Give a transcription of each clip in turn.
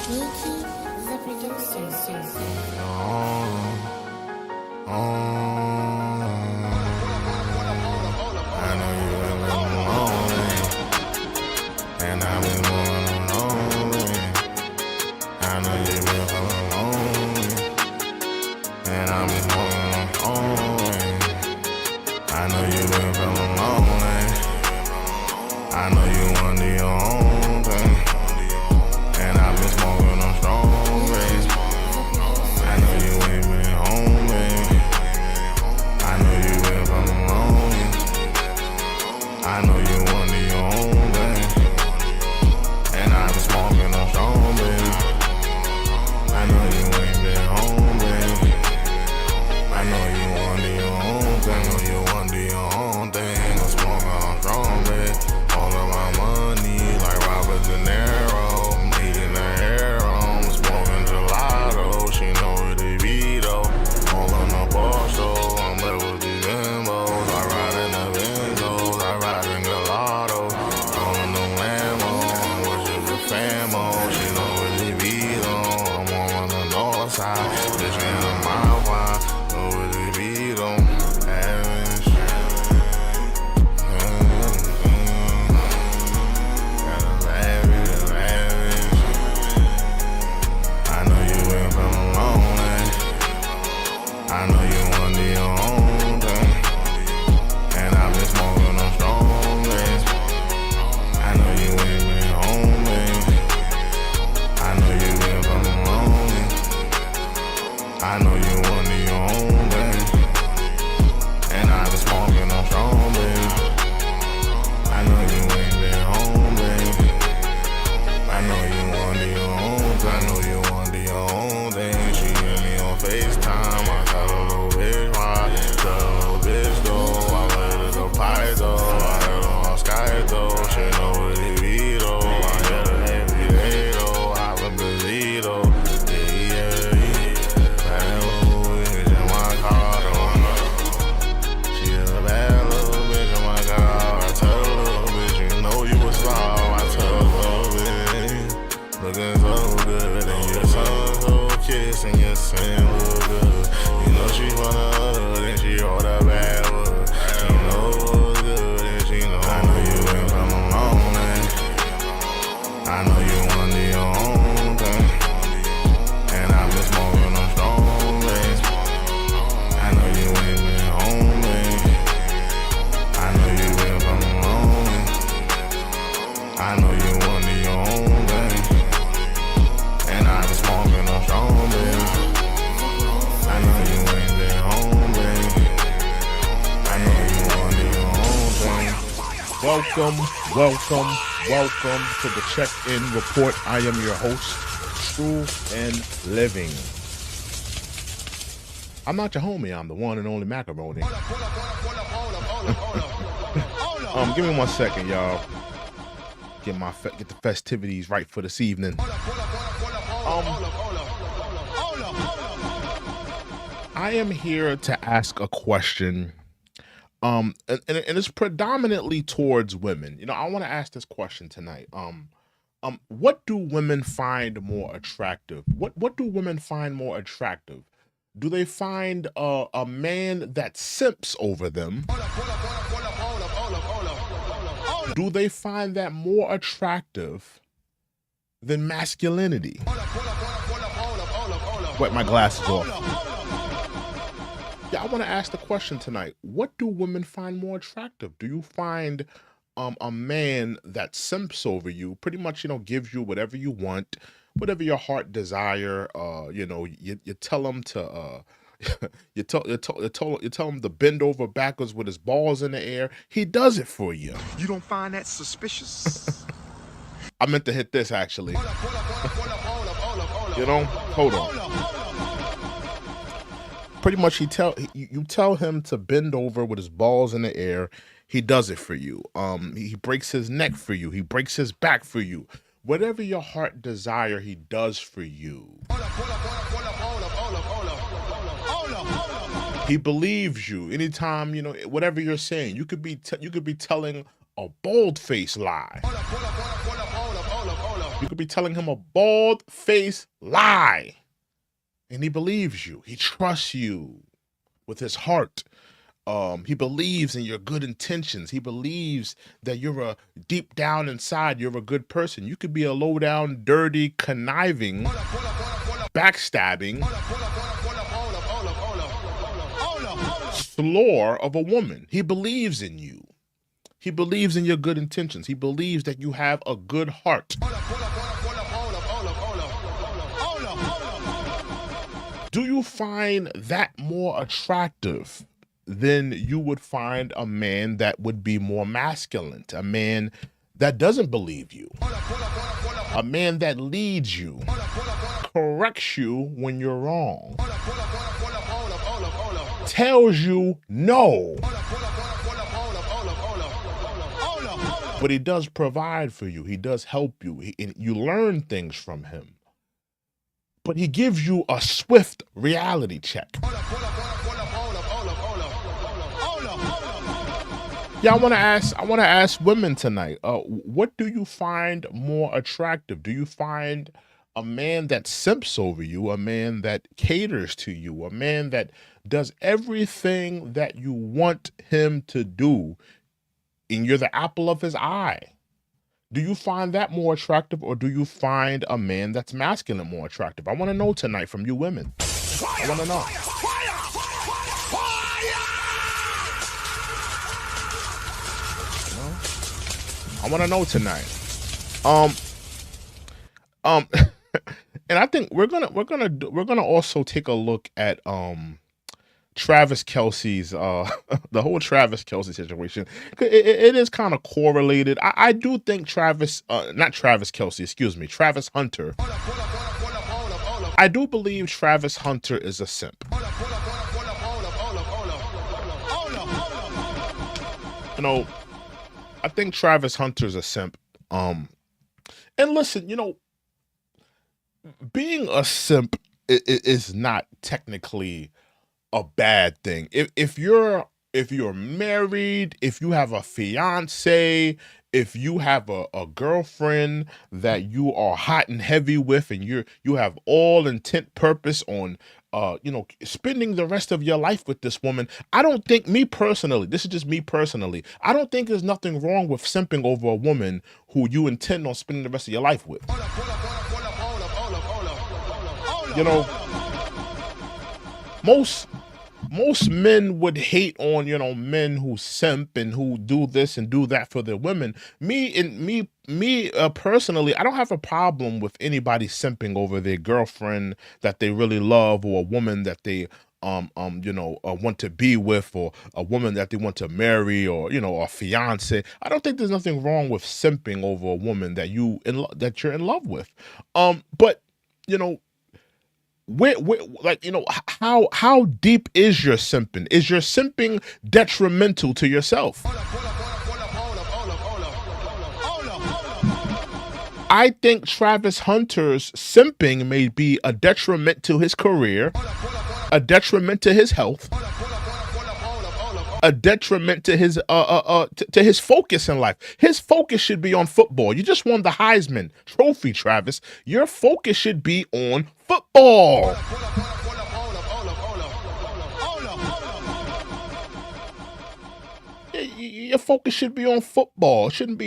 Nikki, the producer. I know you been living lonely, and I've been moving lonely. I know you been feeling lonely, and I've been moving lonely. I know you been feeling lonely. I know you want to do your own thing, and I've been smoking on strong ways. I know you ain't been home, babe. I know you been feeling lonely. I know you want to do your own thing, and I've been smoking on strong, babe. I know you ain't been home, babe. I know you want to do your own thing. I know you want to do your own thing. I'm smoking on strong, babe. All of my money, like Robert De Niro. I'm eating the hair on. I'm smoking gelato. She know what it be, though. All on the bar show. I'm there with the bimbos. I ride in the Benzos. I ride in gelato. All in the Lambo. I'm worship the famo. She know what it be, though. I'm on the north side. Bitch in the mile wide. Know what it be, though. Having shit. I know you been feeling lonely. I know you want to do your own thing, and I've been smoking on strong ways. I know you ain't been home, babe. I know you been feeling lonely. I know you want to do your own thing, and I've been smoking on strong, babe. I know you ain't been home, babe. I know you want to do your own thing. I know you want to do your own thing. She hit me on FaceTime. I tell a little bitch why. Tell a little bitch though. I let her go pie though. I heard her on Sky though. She know what it be though. I hit her every day though. I've been busy though. Yeah. Bad little bitch in my car though. She a bad little bitch in my car. I tell a little bitch, you know you a star. I tell a little bitch, looking so good, and your son so kiss, and your sin look good. You know she from the hood, and she all that bad wood. She know what's good, and she know. I know you been feeling lonely. I know you want to do your own thing, and I've been smoking on strong ways. I know you ain't been home, babe. I know you been feeling lonely. I know you want to do your own thing, and I've been smoking on strong, babe. I know you ain't been home, babe. I know you want to do your own thing. Welcome to the Check-In Report. I am your host, True and Living. I'm not your homie. I'm the one and only macaroni. Give me 1 second, y'all. Get the festivities right for this evening. I am here to ask a question. And it's predominantly towards women. You know, I want to ask this question tonight. What do women find more attractive? What do women find more attractive? Do they find a man that simps over them? Do they find that more attractive than masculinity? Wipe my glasses off. Yeah, I want to ask the question tonight. What do women find more attractive? Do you find a man that simps over you, pretty much, you know, gives you whatever you want, whatever your heart desire? You know, you tell him to you tell him to bend over backwards with his balls in the air. He does it for you. You don't find that suspicious? I meant to hit this actually. You know, hold on. Pretty much, you tell him to bend over with his balls in the air. He does it for you. He breaks his neck for you. He breaks his back for you. Whatever your heart desire, he does for you. He believes you anytime, you know, whatever you're saying. You could be telling a bold-faced lie. You could be telling him a bald-faced lie, and he believes you. He trusts you with his heart. He believes in your good intentions. He believes that you're deep down inside, you're a good person. You could be a low down, dirty, conniving, backstabbing slore of a woman. He believes in you. He believes in your good intentions. He believes that you have a good heart. Do you find that more attractive than you would find a man that would be more masculine, a man that doesn't believe you, a man that leads you, corrects you when you're wrong, tells you no, but he does provide for you, he does help you, you learn things from him, but he gives you a swift reality check. Yeah, I want to ask women tonight. What do you find more attractive? Do you find a man that simps over you, a man that caters to you, a man that does everything that you want him to do, and you're the apple of his eye? Do you find that more attractive, or do you find a man that's masculine more attractive? I want to know tonight from you women. I want to know. I want to know tonight. And I think we're gonna also take a look at Travis Kelce's the whole Travis Kelce situation. It is kind of correlated. I do think Travis Hunter. I do believe Travis Hunter is a simp. You know, I think Travis Hunter's a simp. And listen, you know, being a simp is not technically a bad thing. If you're married, if you have a fiance, if you have a girlfriend that you are hot and heavy with, and you have all intent purpose on spending the rest of your life with this woman, I don't think, this is just me personally, I don't think there's nothing wrong with simping over a woman who you intend on spending the rest of your life with. You know, most men would hate on, men who simp and who do this and do that for their women. Me personally, I don't have a problem with anybody simping over their girlfriend that they really love, or a woman that they want to be with, or a woman that they want to marry, or a fiance. I don't think there's nothing wrong with simping over a woman that you're in love with. But how deep is your simping? Is your simping detrimental to yourself? I think Travis Hunter's simping may be a detriment to his career, a detriment to his health, a detriment to his to his focus in life. His focus should be on football. You just won the Heisman Trophy, Travis. Your focus should be on football. Your focus should be on football. It shouldn't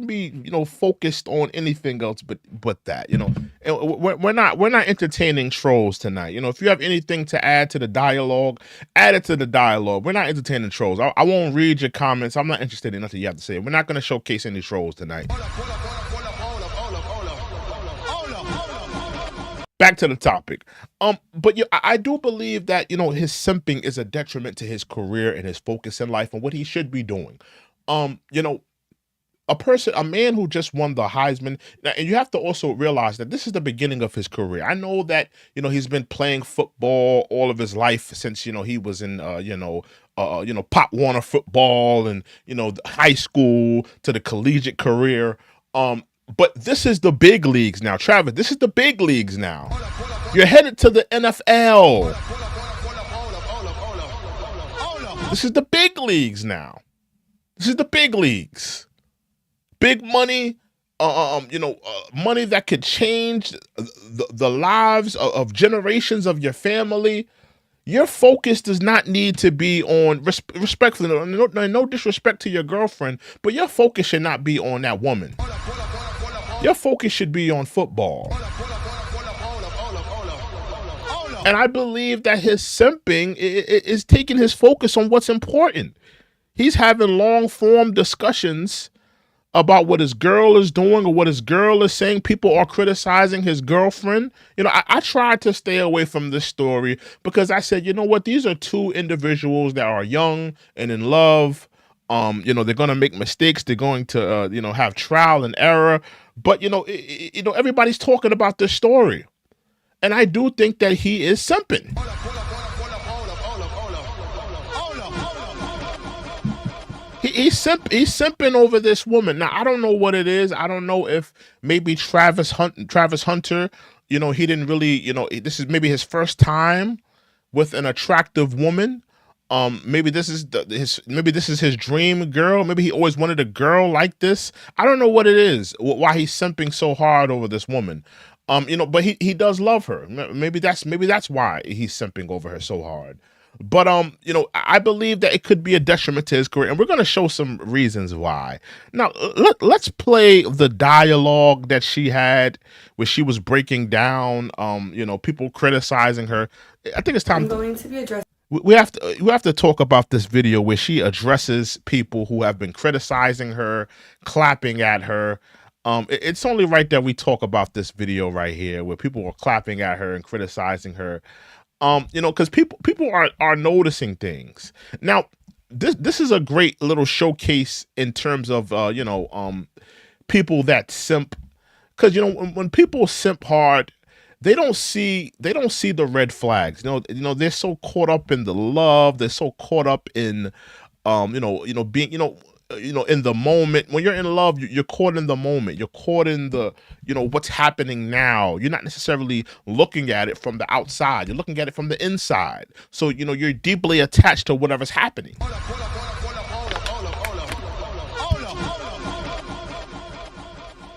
be focused on anything else but that. And we're not entertaining trolls tonight. If you have anything to add to the dialogue, add it to the dialogue. We're not entertaining trolls. I won't read your comments. I'm not interested in nothing you have to say. We're not going to showcase any trolls tonight. Back to the topic. But I do believe that, his simping is a detriment to his career and his focus in life and what he should be doing. A man who just won the Heisman, and you have to also realize that this is the beginning of his career. I know that, he's been playing football all of his life since, he was in, Pop Warner football and, high school to the collegiate career. But this is the big leagues now, Travis. This is the big leagues now. You're headed to the NFL. This is the big leagues now. This is the big leagues. Big money, money that could change the lives of generations of your family, your focus does not need to be on respectfully. No disrespect to your girlfriend, but your focus should not be on that woman. Your focus should be on football. And I believe that his simping is taking his focus on what's important. He's having long form discussions about what his girl is doing or what his girl is saying. People are criticizing his girlfriend. I tried to stay away from this story because I said, you know what? These are two individuals that are young and in love. They're going to make mistakes. They're going to, have trial and error. But, everybody's talking about this story. And I do think that he is simping. He's simping over this woman. Now, I don't know what it is. I don't know if maybe Travis Hunter, he didn't really, this is maybe his first time with an attractive woman. Maybe this is his dream girl. Maybe he always wanted a girl like this. I don't know what it is, why he's simping so hard over this woman. But he does love her. Maybe that's why he's simping over her so hard. But I believe that it could be a detriment to his career, and we're going to show some reasons why. Now, let's play the dialogue that she had where she was breaking down, people criticizing her. I think it's time. I'm going to be addressing. We have to talk about this video where she addresses people who have been criticizing her, clapping at her. It's only right that we talk about this video right here where people were clapping at her and criticizing her. Because people are noticing things. Now, this is a great little showcase in terms of people that simp, because when people simp hard, they don't see the red flags. They're so caught up in the love. They're so caught up in being in the moment. When you're in love, you're caught in the moment. You're caught in the, what's happening now. You're not necessarily looking at it from the outside. You're looking at it from the inside. So, you're deeply attached to whatever's happening.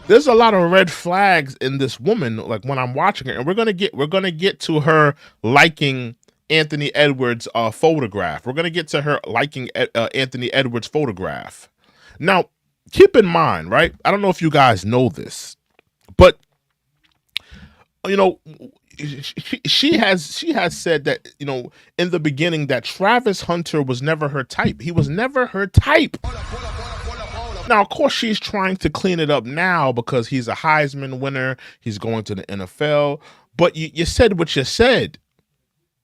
There's a lot of red flags in this woman, like when I'm watching her, and we're gonna get to her liking Anthony Edwards' photograph. We're going to get to her liking Anthony Edwards' photograph. Now, keep in mind, right? I don't know if you guys know this, but she has said that in the beginning that Travis Hunter was never her type. He was never her type. Now, of course, she's trying to clean it up now because he's a Heisman winner. He's going to the NFL. But you said what you said.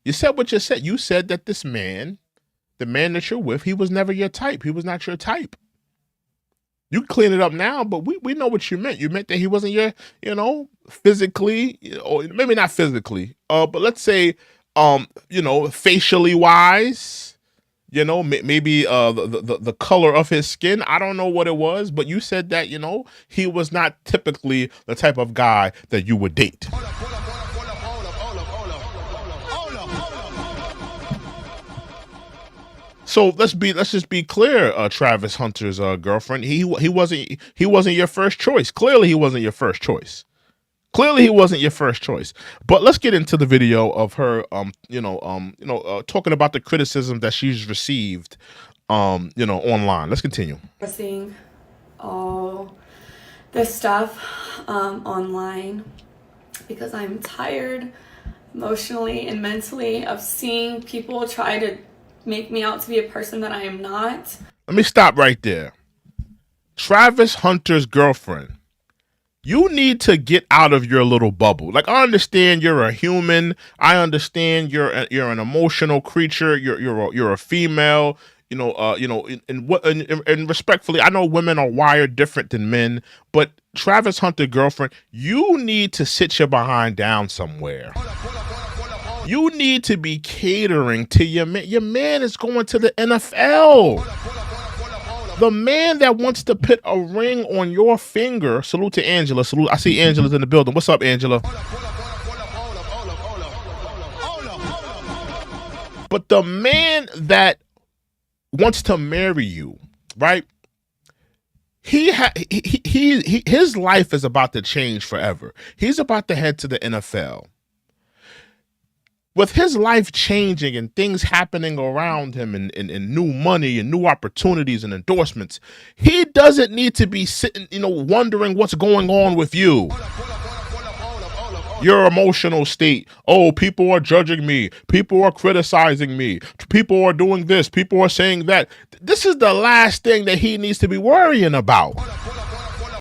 You said what you said. You said that this man, the man that you're with, he was never your type. He was not your type. You clean it up now, but we know what you meant. You meant that he wasn't your, physically, or maybe not physically, but let's say, facially wise, maybe the color of his skin. I don't know what it was, but you said that, he was not typically the type of guy that you would date. So let's just be clear, Travis Hunter's girlfriend. He wasn't your first choice. Clearly, he wasn't your first choice. But let's get into the video of her, talking about the criticism that she's received, online. Let's continue. Seeing all this stuff online because I'm tired emotionally and mentally of seeing people try to make me out to be a person that I am not. Let me stop right there. Travis Hunter's girlfriend, you need to get out of your little bubble. Like, I understand you're a human. I understand you're an emotional creature. You're a female. And respectfully, I know women are wired different than men, but Travis Hunter girlfriend, you need to sit your behind down somewhere. You need to be catering to your man. Your man is going to the NFL. The man that wants to put a ring on your finger. Salute to Angela. Salute. I see Angela's in the building. What's up, Angela? But the man that wants to marry you, right? his life is about to change forever. He's about to head to the NFL. With his life changing and things happening around him and new money and new opportunities and endorsements, he doesn't need to be sitting, wondering what's going on with you. Your emotional state. Oh, people are judging me. People are criticizing me. People are doing this. People are saying that. This is the last thing that he needs to be worrying about.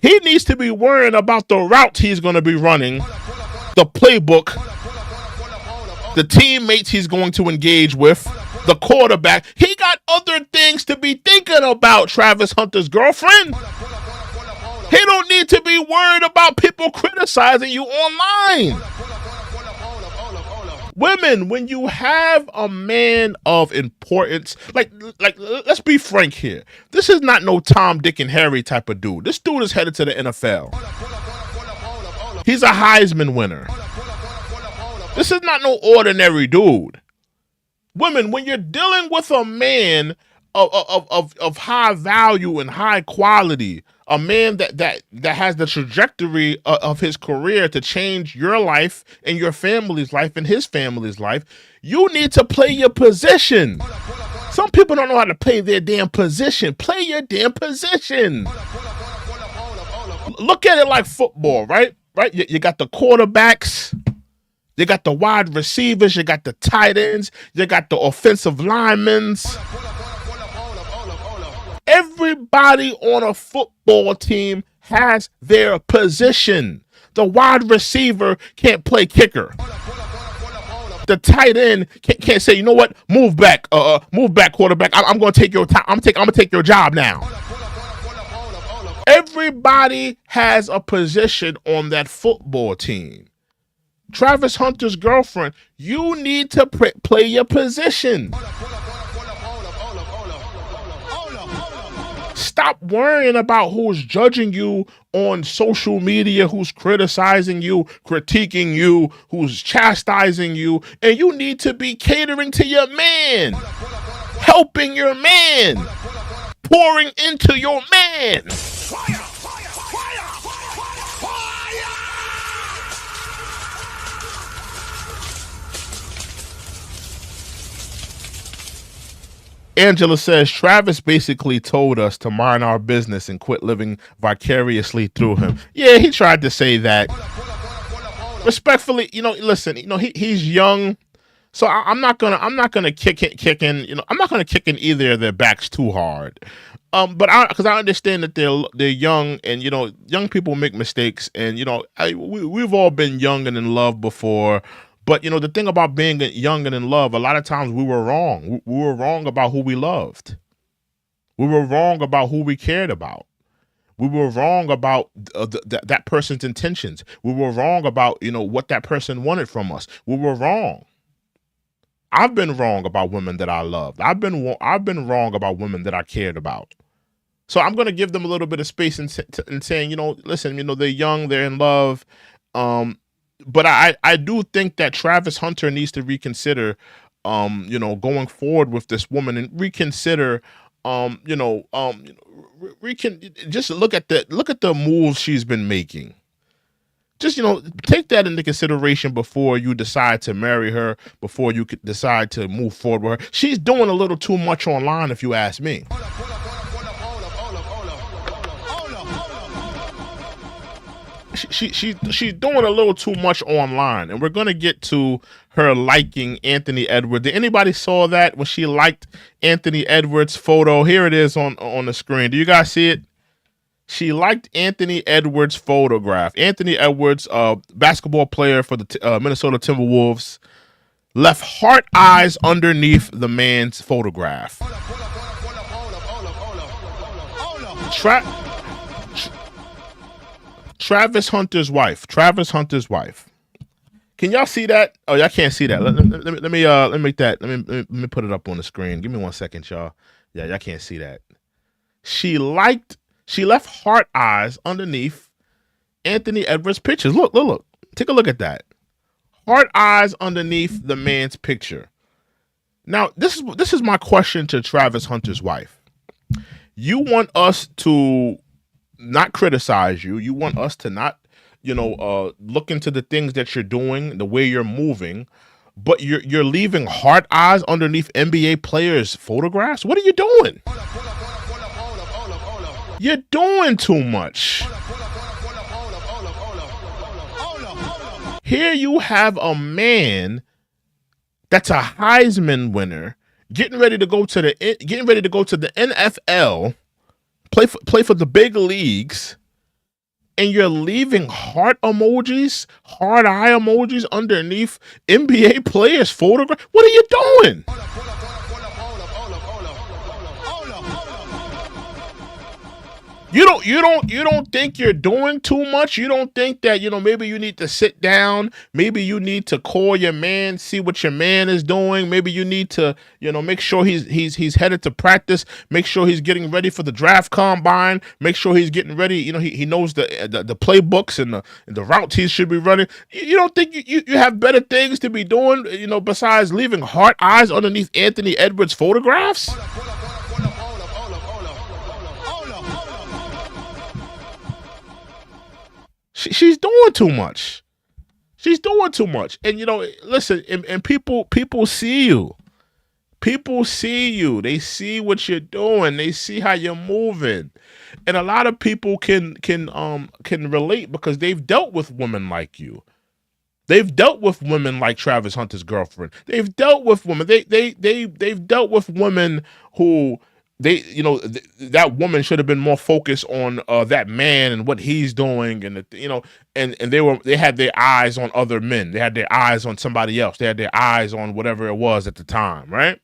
He needs to be worrying about the route he's going to be running, the playbook, the teammates he's going to engage with, the quarterback. He got other things to be thinking about, Travis Hunter's girlfriend. He don't need to be worried about people criticizing you online. Women, when you have a man of importance, like let's be frank here. This is not no Tom, Dick, and Harry type of dude. This dude is headed to the NFL. He's a Heisman winner. This is not no ordinary dude. Women, when you're dealing with a man of high value and high quality, a man that has the trajectory of his career to change your life and your family's life and his family's life, you need to play your position. Some people don't know how to play their damn position. Play your damn position. Look at it like football, right? Right? You got the quarterbacks. You got the wide receivers, you got the tight ends, you got the offensive linemen. Everybody on a football team has their position. The wide receiver can't play kicker. The tight end can't say, you know what, move back, quarterback. I'm going to take your time. I'm going to take your job now. Everybody has a position on that football team. Travis Hunter's girlfriend, you need to play your position. Stop worrying about who's judging you on social media, who's criticizing you, critiquing you, who's chastising you, and you need to be catering to your man, helping your man, pouring into your man. Angela says, Travis basically told us to mind our business and quit living vicariously through him. Yeah, he tried to say that. Respectfully, listen, he's young, so I'm not gonna kick in. I'm not gonna kick in either of their backs too hard. But because I understand that they're young, and young people make mistakes, and we've all been young and in love before. But, the thing about being young and in love, a lot of times we were wrong. We were wrong about who we loved. We were wrong about who we cared about. We were wrong about that person's intentions. We were wrong about, what that person wanted from us. We were wrong. I've been wrong about women that I loved. I've been wrong about women that I cared about. So I'm going to give them a little bit of space and saying, listen, they're young, they're in love. But I do think that Travis Hunter needs to reconsider, going forward with this woman and reconsider, just look at the moves she's been making. Just, take that into consideration before you decide to marry her, before you could decide to move forward with her. She's doing a little too much online, if you ask me. She's doing a little too much online, and we're gonna get to her liking Anthony Edwards. Did anybody saw that when she liked Anthony Edwards' photo? Here it is on the screen. Do you guys see it? She liked Anthony Edwards' photograph. Anthony Edwards, basketball player for the Minnesota Timberwolves, left heart eyes underneath the man's photograph. Travis Hunter's wife. Can y'all see that? Oh, y'all can't see that. Let me make that. Let me put it up on the screen. Give me 1 second, y'all. Yeah, y'all can't see that. She left heart eyes underneath Anthony Edwards' pictures. Look. Take a look at that. Heart eyes underneath the man's picture. Now, this is my question to Travis Hunter's wife. You want us to not criticize you. You want us to not, look into the things that you're doing, the way you're moving, but you're leaving heart eyes underneath NBA players' photographs. What are you doing? You're doing too much. Here you have a man that's a Heisman winner getting ready to go to the NFL, play for the big leagues, and you're leaving heart eye emojis underneath NBA players' photograph. What are you doing? You don't think you're doing too much? You don't think that, maybe you need to sit down, maybe you need to call your man, see what your man is doing, maybe you need to, make sure he's headed to practice, make sure he's getting ready for the draft combine, make sure he's getting ready, he knows the playbooks and the routes he should be running. You don't think you have better things to be doing, besides leaving heart eyes underneath Anthony Edwards photographs? She's doing too much. She's doing too much. And, listen, and people see you. People see you. They see what you're doing. They see how you're moving. And a lot of people can relate because they've dealt with women like you. They've dealt with women like Travis Hunter's girlfriend. They've dealt with women. They've dealt with women who that woman should have been more focused on that man and what he's doing, and and they had their eyes on other men. They had their eyes on somebody else. They had their eyes on whatever it was at the time, right?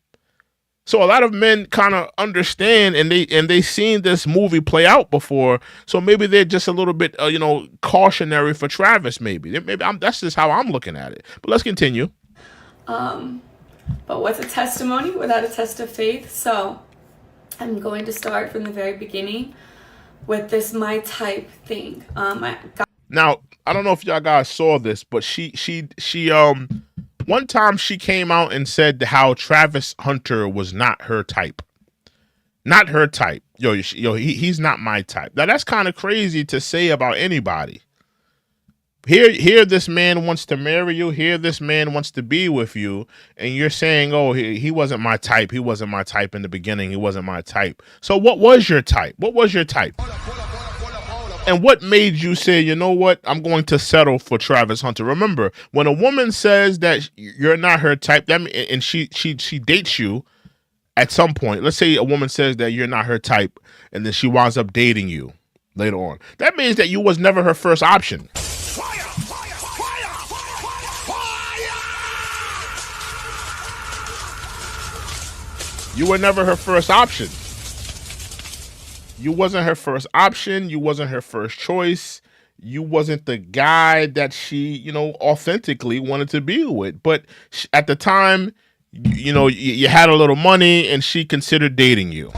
So a lot of men kind of understand, and they seen this movie play out before. So maybe they're just a little bit cautionary for Travis. Maybe that's just how I'm looking at it. But let's continue. But what's a testimony without a test of faith? So I'm going to start from the very beginning with this my type thing. Now, I don't know if y'all guys saw this, but she one time she came out and said how Travis Hunter was not her type. Not her type. He's not my type. Now that's kind of crazy to say about anybody. Here this man wants to marry you. Here this man wants to be with you. And you're saying, oh, he wasn't my type. He wasn't my type in the beginning. He wasn't my type. So what was your type? What was your type? And what made you say, you know what? I'm going to settle for Travis Hunter. Remember, when a woman says that you're not her type, and she dates you at some point. Let's say a woman says that you're not her type, and then she winds up dating you later on. That means that you was never her first option. You were never her first option. You wasn't her first option. You wasn't her first choice. You wasn't the guy that she, authentically wanted to be with. But at the time, you had a little money and she considered dating you.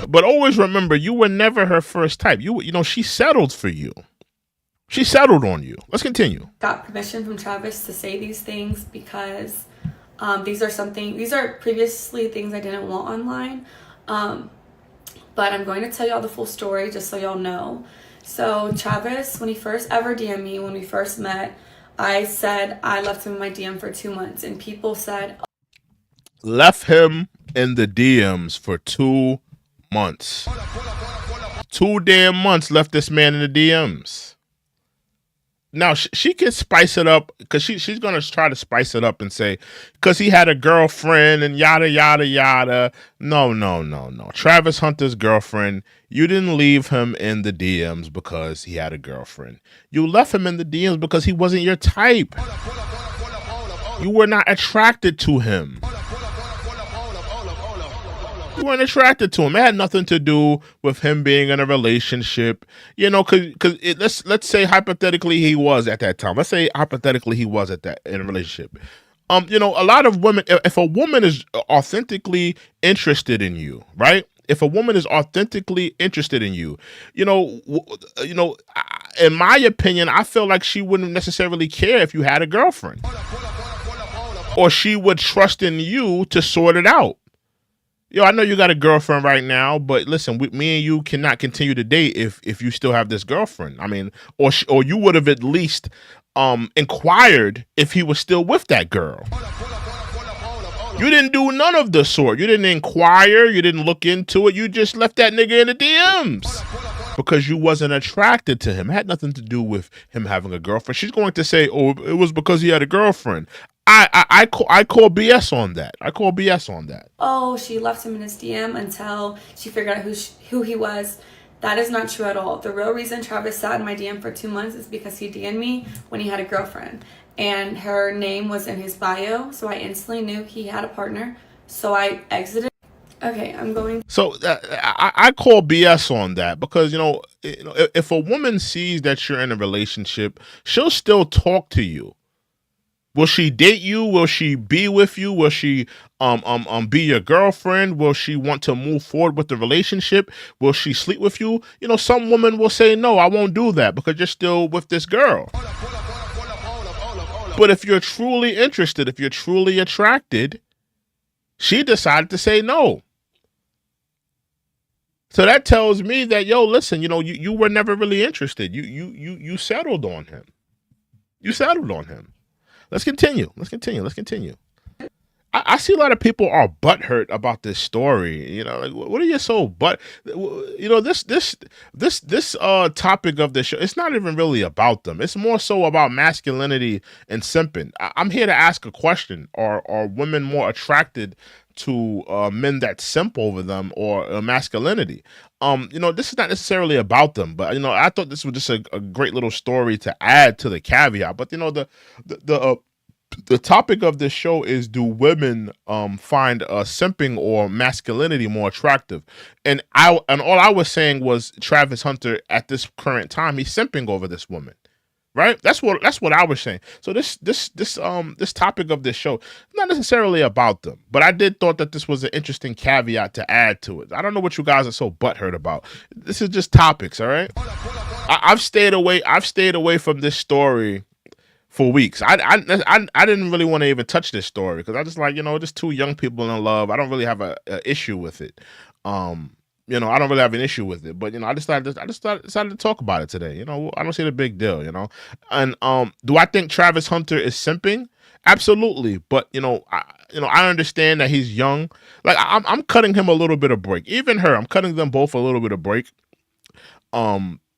But always remember, you were never her first type. She settled for you. She settled on you. Let's continue. Got permission from Travis to say these things because these are previously things I didn't want online. But I'm going to tell y'all the full story just so y'all know. So Travis, when he first ever DM'd me, when we first met, I said I left him in my DM for 2 months, and people said, left him in the DMs for 2 months. 2 damn months left this man in the DMs. Now, she can spice it up because she's going to try to spice it up and say, because he had a girlfriend and yada, yada, yada. No. Travis Hunter's girlfriend, you didn't leave him in the DMs because he had a girlfriend. You left him in the DMs because he wasn't your type. You were not attracted to him. You weren't attracted to him. It had nothing to do with him being in a relationship, because let's say hypothetically he was at that time. Let's say hypothetically he was in a relationship. A lot of women, if a woman is authentically interested in you, right? If a woman is authentically interested in you, in my opinion, I feel like she wouldn't necessarily care if you had a girlfriend, or she would trust in you to sort it out. yo, I know you got a girlfriend right now, but listen, me and you cannot continue to date if you still have this girlfriend. I mean, or you would have at least inquired if he was still with that girl. You didn't do none of the sort. You didn't inquire. You didn't look into it. You just left that nigga in the DMs because you wasn't attracted to him. It had nothing to do with him having a girlfriend. She's going to say, "Oh, it was because he had a girlfriend." I call BS on that. I call BS on that. Oh, she left him in his DM until she figured out who he was. That is not true at all. The real reason Travis sat in my DM for 2 months is because he DM'd me when he had a girlfriend. And her name was in his bio, so I instantly knew he had a partner. So I exited. Okay, I'm going. So I call BS on that because, if a woman sees that you're in a relationship, she'll still talk to you. Will she date you? Will she be with you? Will she be your girlfriend? Will she want to move forward with the relationship? Will she sleep with you? Some women will say, no, I won't do that because you're still with this girl. But if you're truly interested, if you're truly attracted, she decided to say no. So that tells me that, yo, listen, you were never really interested. You settled on him. You settled on him. Let's continue. I see a lot of people are butthurt about this story. Like, what are you so this topic of the show, it's not even really about them. It's more so about masculinity and simping. I'm here to ask a question. Are women more attracted to men that simp over them or masculinity? This is not necessarily about them, but I thought this was just a great little story to add to the caveat. But the topic of this show is, do women find simping or masculinity more attractive? And all I was saying was Travis Hunter at this current time, he's simping over this woman. Right? That's what I was saying. So this topic of this show is not necessarily about them, but I did thought that this was an interesting caveat to add to it. I don't know what you guys are so butthurt about. This is just topics, all right? I've stayed away from this story for weeks. I didn't really want to even touch this story because I just like, just two young people in love. I don't really have a issue with it. I don't really have an issue with it, but I decided to talk about it today. I don't see the big deal. And do I think Travis Hunter is simping? Absolutely, but I understand that he's young. Like I'm cutting him a little bit of break. Even her, I'm cutting them both a little bit of break.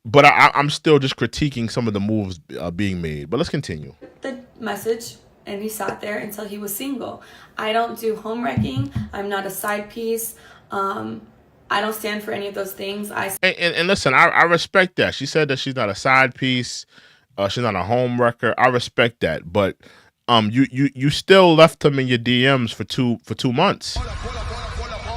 But I'm still just critiquing some of the moves being made. But let's continue. The message, and he sat there until he was single. I don't do home wrecking. I'm not a side piece. I don't stand for any of those things. And listen, I respect that. She said that she's not a side piece. She's not a home wrecker. I respect that. But you still left him in your DMs for two months.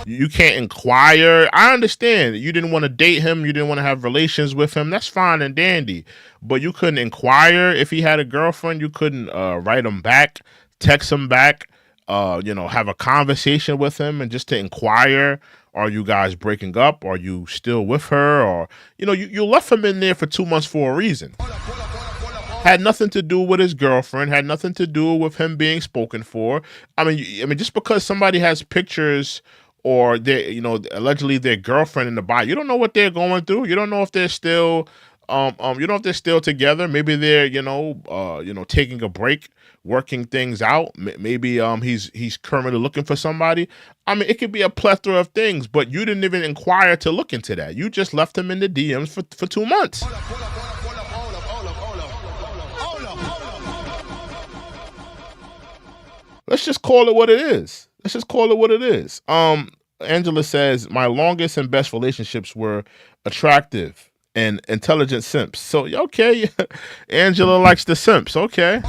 You can't inquire. I understand you didn't want to date him. You didn't want to have relations with him. That's fine and dandy. But you couldn't inquire if he had a girlfriend. You couldn't write him back, text him back, have a conversation with him and just to inquire. Are you guys breaking up? Are you still with her? Or, you left him in there for 2 months for a reason. Had nothing to do with his girlfriend. Had nothing to do with him being spoken for. I mean, just because somebody has pictures or they, allegedly their girlfriend in the bio, you don't know what they're going through. You don't know if they're still, if they're still together. Maybe they're, taking a break, working things out. Maybe he's currently looking for somebody. I mean, it could be a plethora of things, but you didn't even inquire to look into that. You just left him in the DMs for 2 months. Let's just call it what it is. Angela says, my longest and best relationships were attractive and intelligent simps. So, okay, Angela likes the simps. Okay.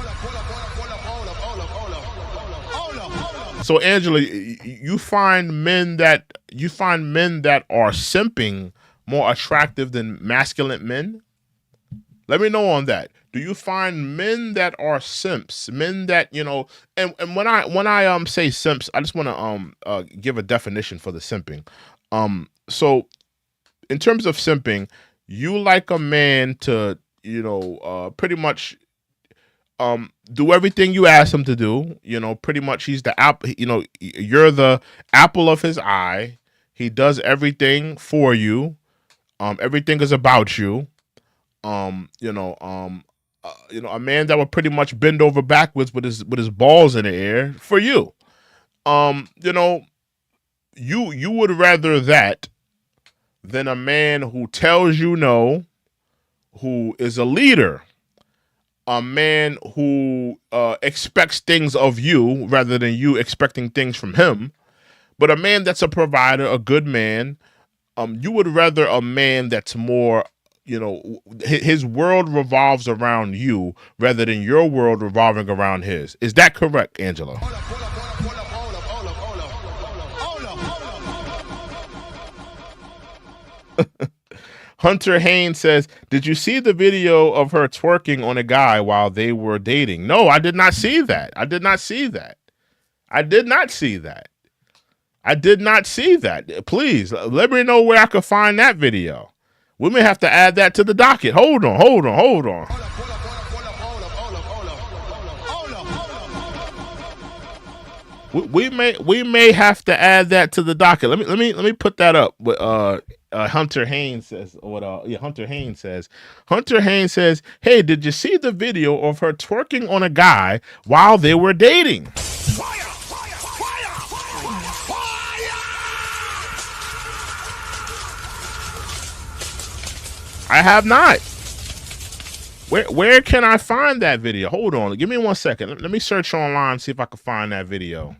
So, Angela, you find men that are simping more attractive than masculine men? Let me know on that. Do you find men that are simps, men that, and when I say simps, I just want to give a definition for the simping. So in terms of simping, you like a man to, pretty much do everything you ask him to do. Pretty much he's the apple. You're the apple of his eye. He does everything for you. Everything is about you. A man that would pretty much bend over backwards with his balls in the air for you. You would rather that than a man who tells you no, who is a leader, a man who expects things of you rather than you expecting things from him, but a man that's a provider, a good man. You would rather a man that's more, his world revolves around you rather than your world revolving around his. Is that correct, Angela? Hunter Haynes says, did you see the video of her twerking on a guy while they were dating? No, I did not see that. I did not see that. Please, let me know where I can find that video. We may have to add that to the docket. Hold on. We may have to add that to the docket. Let me put that up. Hunter Haynes says, Hunter Haynes says, hey, did you see the video of her twerking on a guy while they were dating? I have not. Where can I find that video? Hold on. Give me 1 second. Let me search online, see if I can find that video.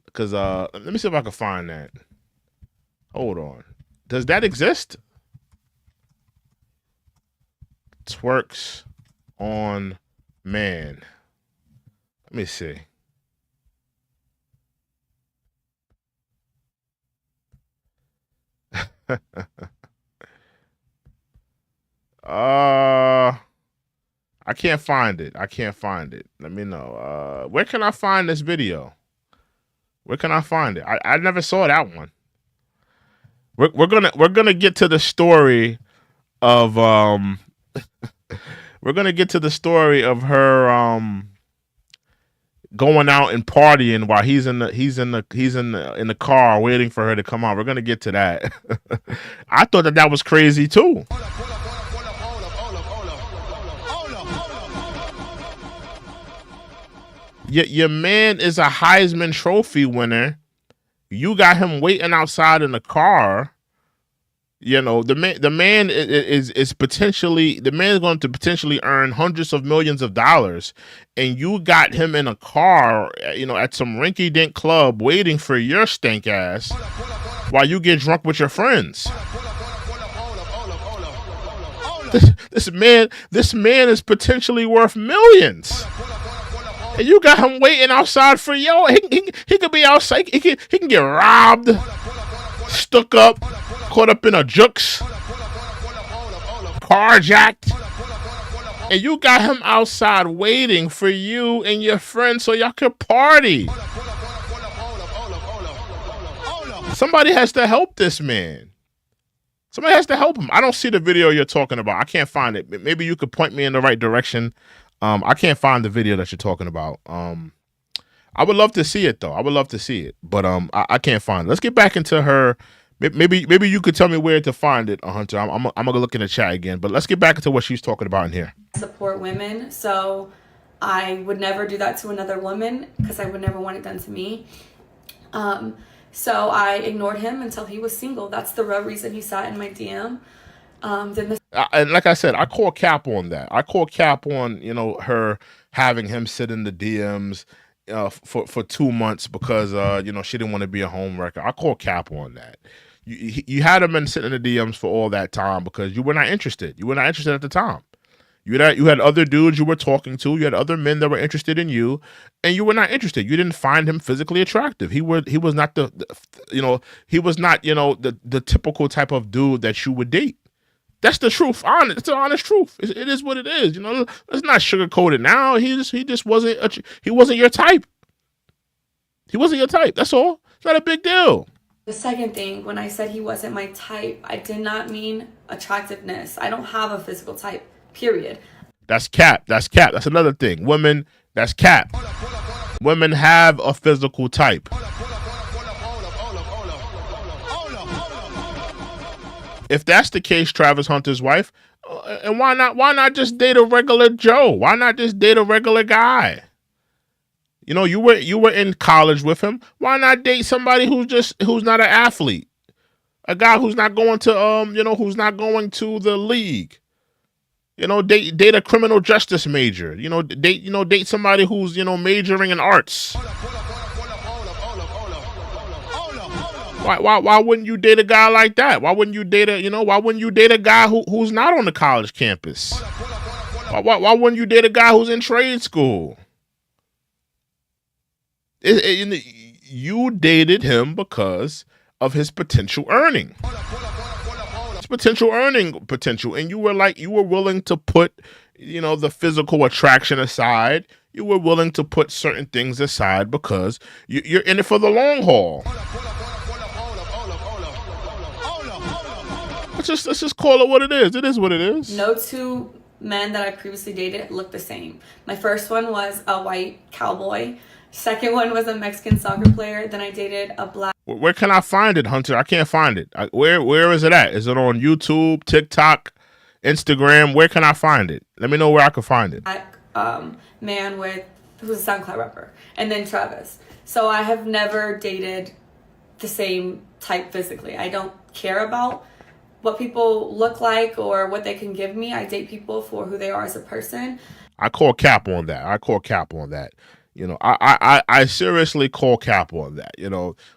Because let me see if I can find that. Hold on. Does that exist? Twerks on man. Let me see. I can't find it. Let me know. Where can I find this video? Where can I find it? I never saw that one. We're gonna get to the story of we're gonna get to the story of her going out and partying while he's in the car waiting for her to come out. We're gonna get to that. I thought that was crazy too. Your man is a Heisman Trophy winner. You got him waiting outside in the car. The man is potentially, the man is going to potentially earn hundreds of millions of dollars, and you got him in a car, at some rinky-dink club waiting for your stank ass while you get drunk with your friends. This man is potentially worth millions. And you got him waiting outside for yo. He could be outside. He can get robbed, stuck up, caught up in a jukes, carjacked, and you got him outside waiting for you and your friends so y'all could party. Somebody has to help this man. Somebody has to help him. I don't see the video you're talking about. I can't find it. Maybe you could point me in the right direction. I can't find the video that you're talking about. I would love to see it though. But I can't find it. Let's get back into her. Maybe you could tell me where to find it, Hunter. I'm gonna look in the chat again. But let's get back into what she's talking about in here. Support women, so I would never do that to another woman because I would never want it done to me. So I ignored him until he was single. That's the real reason he sat in my DM. And like I said, I call cap on that. I call cap on, her having him sit in the DMs for 2 months because she didn't want to be a home wrecker. I call cap on that. You had him in sitting in the DMs for all that time because you were not interested. You were not interested at the time. You had other dudes you were talking to. You had other men that were interested in you, and you were not interested. You didn't find him physically attractive. He was not the typical type of dude that you would date. That's the truth. It's the honest truth. It is what it is. Let's not sugarcoat it now. He just wasn't. He wasn't your type. He wasn't your type. That's all. It's not a big deal. The second thing, when I said he wasn't my type, I did not mean attractiveness. I don't have a physical type. Period. That's cap. That's cap. That's another thing. Women, that's cap. Women have a physical type. If that's the case, Travis Hunter's wife, and why not just date a regular Joe? Why not just date a regular guy? You know, you were in college with him. Why not date somebody who's not an athlete? A guy who's not going to who's not going to the league. You know, date a criminal justice major. You know, date somebody who's, majoring in arts. Why wouldn't you date a guy like that? Why wouldn't you date a guy who's not on the college campus? Why wouldn't you date a guy who's in trade school? You dated him because of his potential earning. His potential earning potential. And you were willing to put, the physical attraction aside. You were willing to put certain things aside because you're in it for the long haul. Let's just call it what it is. It is what it is. No two men that I previously dated looked the same. My first one was a white cowboy. Second one was a Mexican soccer player. Then I dated a black. Where can I find it, Hunter? I can't find it. Where is it at? Is it on YouTube, TikTok, Instagram? Where can I find it? Let me know where I can find it. Man who's a SoundCloud rapper. And then Travis. So I have never dated the same type physically. I don't care about what people look like or what they can give me. I date people for who they are as a person. I call cap on that. I seriously call cap on that.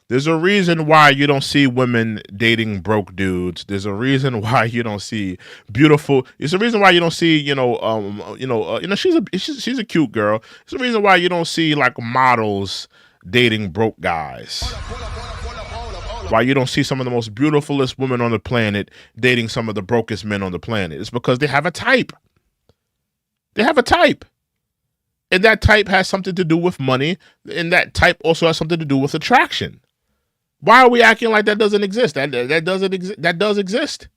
There's a reason why you don't see women dating broke dudes. There's a reason why you don't see beautiful. There's a reason why you don't see, she's a cute girl. There's a reason why you don't see like models dating broke guys. Why you don't see some of the most beautifulest women on the planet dating some of the brokest men on the planet. It's because they have a type. They have a type. And that type has something to do with money. And that type also has something to do with attraction. Why are we acting like that doesn't exist? That does exist.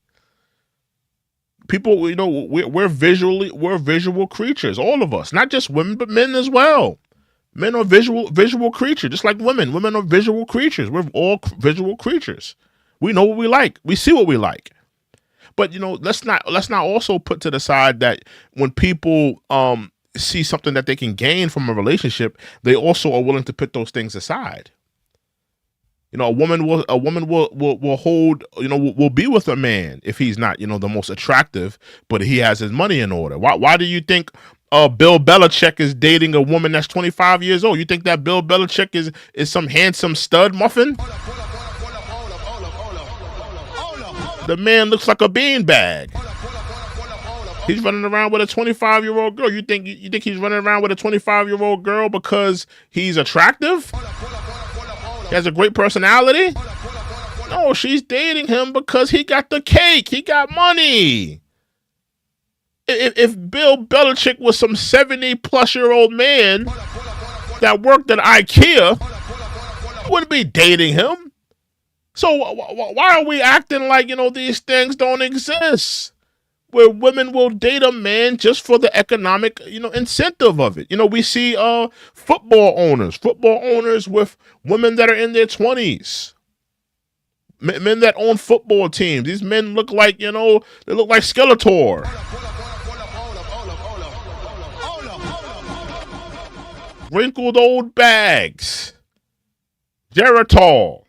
People, we're visual creatures, all of us. Not just women, but men as well. Men are visual creatures, just like women. Women are visual creatures. We're all visual creatures. We know what we like. We see what we like. But let's not also put to the side that when people see something that they can gain from a relationship, they also are willing to put those things aside. A woman will hold, will be with a man if he's not, the most attractive, but he has his money in order. Why do you think Bill Belichick is dating a woman that's 25 years old? You think that Bill Belichick is some handsome stud muffin? The man looks like a beanbag. He's running around with a 25-year-old girl. You think he's running around with a 25-year-old girl because he's attractive? He has a great personality? No, she's dating him because he got the cake. He got money. If Bill Belichick was some 70-plus-year-old man that worked at IKEA, I wouldn't be dating him. So why are we acting like, these things don't exist? Where women will date a man just for the economic, incentive of it. We see football owners with women that are in their 20s. Men that own football teams. These men look like, they look like Skeletor. Wrinkled old bags. Geritol.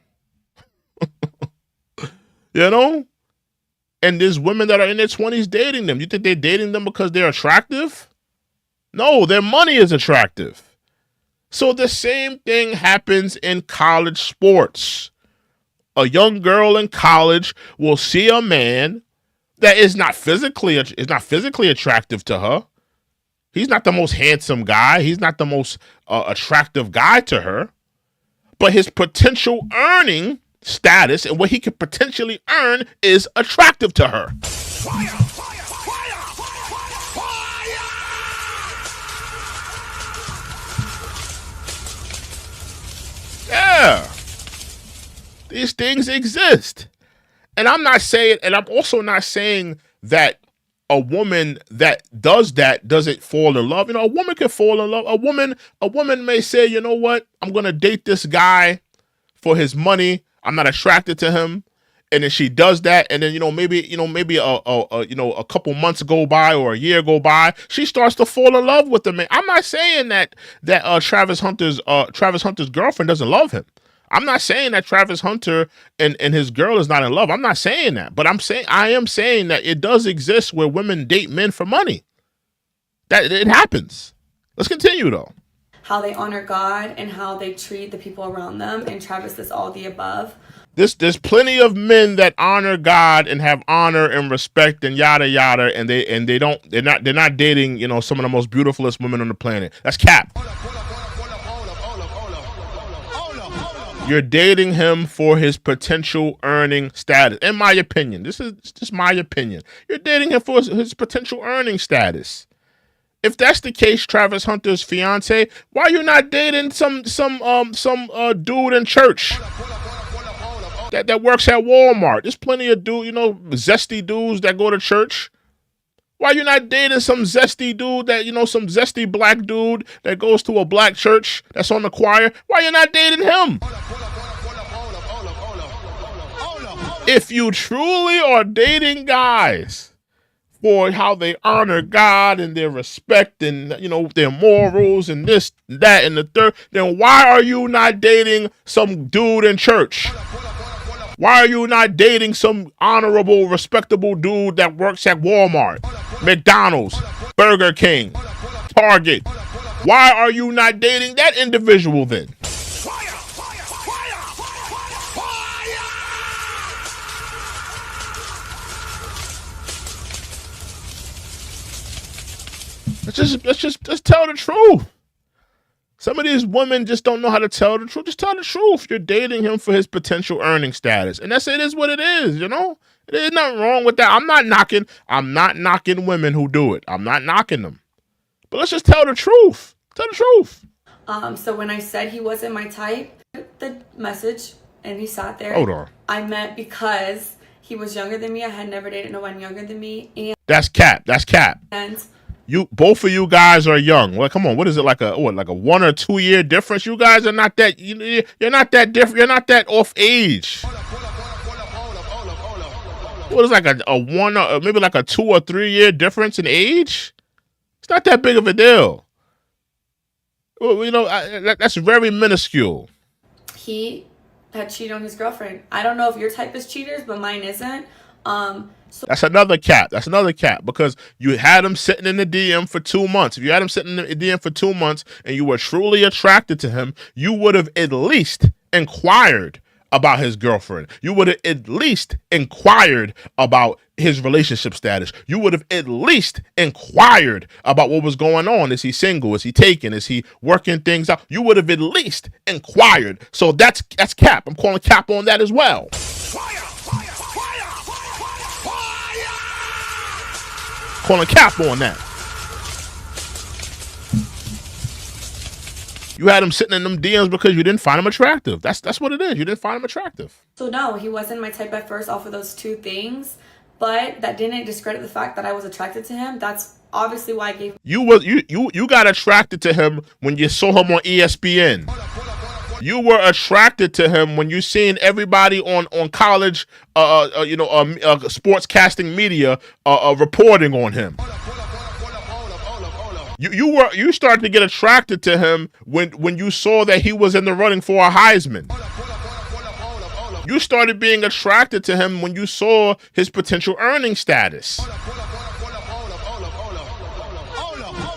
And there's women that are in their 20s dating them. You think they're dating them because they're attractive? No, their money is attractive. So the same thing happens in college sports. A young girl in college will see a man that is not physically attractive to her. He's not the most handsome guy. He's not the most attractive guy to her. But his potential earning status and what he could potentially earn is attractive to her. Fire, fire, fire, fire, yeah. These things exist. And I'm also not saying that a woman that does that doesn't fall in love. A woman can fall in love. A woman may say, you know what, I'm gonna date this guy for his money. I'm not attracted to him. And then she does that, and then maybe a couple months go by or a year go by, she starts to fall in love with the man. I'm not saying that Travis Hunter's girlfriend doesn't love him. I'm not saying that Travis Hunter and his girl is not in love. I'm not saying that, but I am saying that it does exist where women date men for money. That it happens. Let's continue though. How they honor God and how they treat the people around them, and Travis is all the above. There's plenty of men that honor God and have honor and respect and yada yada, and they're not dating some of the most beautifulest women on the planet. That's cap. You're dating him for his potential earning status. In my opinion, this is just my opinion. You're dating him for his potential earning status. If that's the case, Travis Hunter's fiance, why are you not dating some dude in church that works at Walmart? There's plenty of zesty dudes that go to church. Why are you not dating some zesty dude some zesty black dude that goes to a black church that's on the choir? Why are you not dating him? If you truly are dating guys for how they honor God and their respect and their morals and this, that, and the third, then why are you not dating some dude in church? Why are you not dating some honorable, respectable dude that works at Walmart, McDonald's, Burger King, Target? Why are you not dating that individual then? Let's tell the truth. Some of these women just don't know how to tell the truth. Just tell the truth. You're dating him for his potential earning status. And it is what it is, There's nothing wrong with that. I'm not knocking women who do it. I'm not knocking them. But let's just tell the truth. Tell the truth. So when I said he wasn't my type, the message, and he sat there. Hold on. I meant because he was younger than me. I had never dated no one younger than me. And That's cap. And both of you guys are young. Well, come on. What is it, like a 1 or 2 year difference? You guys are not that. You're not that different. You're not that off age. What is like a 1 or maybe like a 2 or 3 year difference in age? It's not that big of a deal. Well, that's very minuscule. He had cheated on his girlfriend. I don't know if your type is cheaters, but mine isn't. That's another cap. Because you had him sitting in the DM for 2 months. If you had him sitting in the DM for 2 months and you were truly attracted to him, you would have at least inquired about his girlfriend. You would have at least inquired about his relationship status. You would have at least inquired about what was going on. Is he single? Is he taken? Is he working things out? You would have at least inquired. So that's cap. I'm calling cap on that as well. Calling cap on that. You had him sitting in them DMs because you didn't find him attractive. That's what it is. You didn't find him attractive. So no, he wasn't my type at first off of those two things, but that didn't discredit the fact that I was attracted to him. That's obviously why I gave. You got attracted to him when you saw him on ESPN. You were attracted to him when you seen everybody on college, sportscasting media, reporting on him. You started to get attracted to him when you saw that he was in the running for a Heisman. You started being attracted to him when you saw his potential earning status.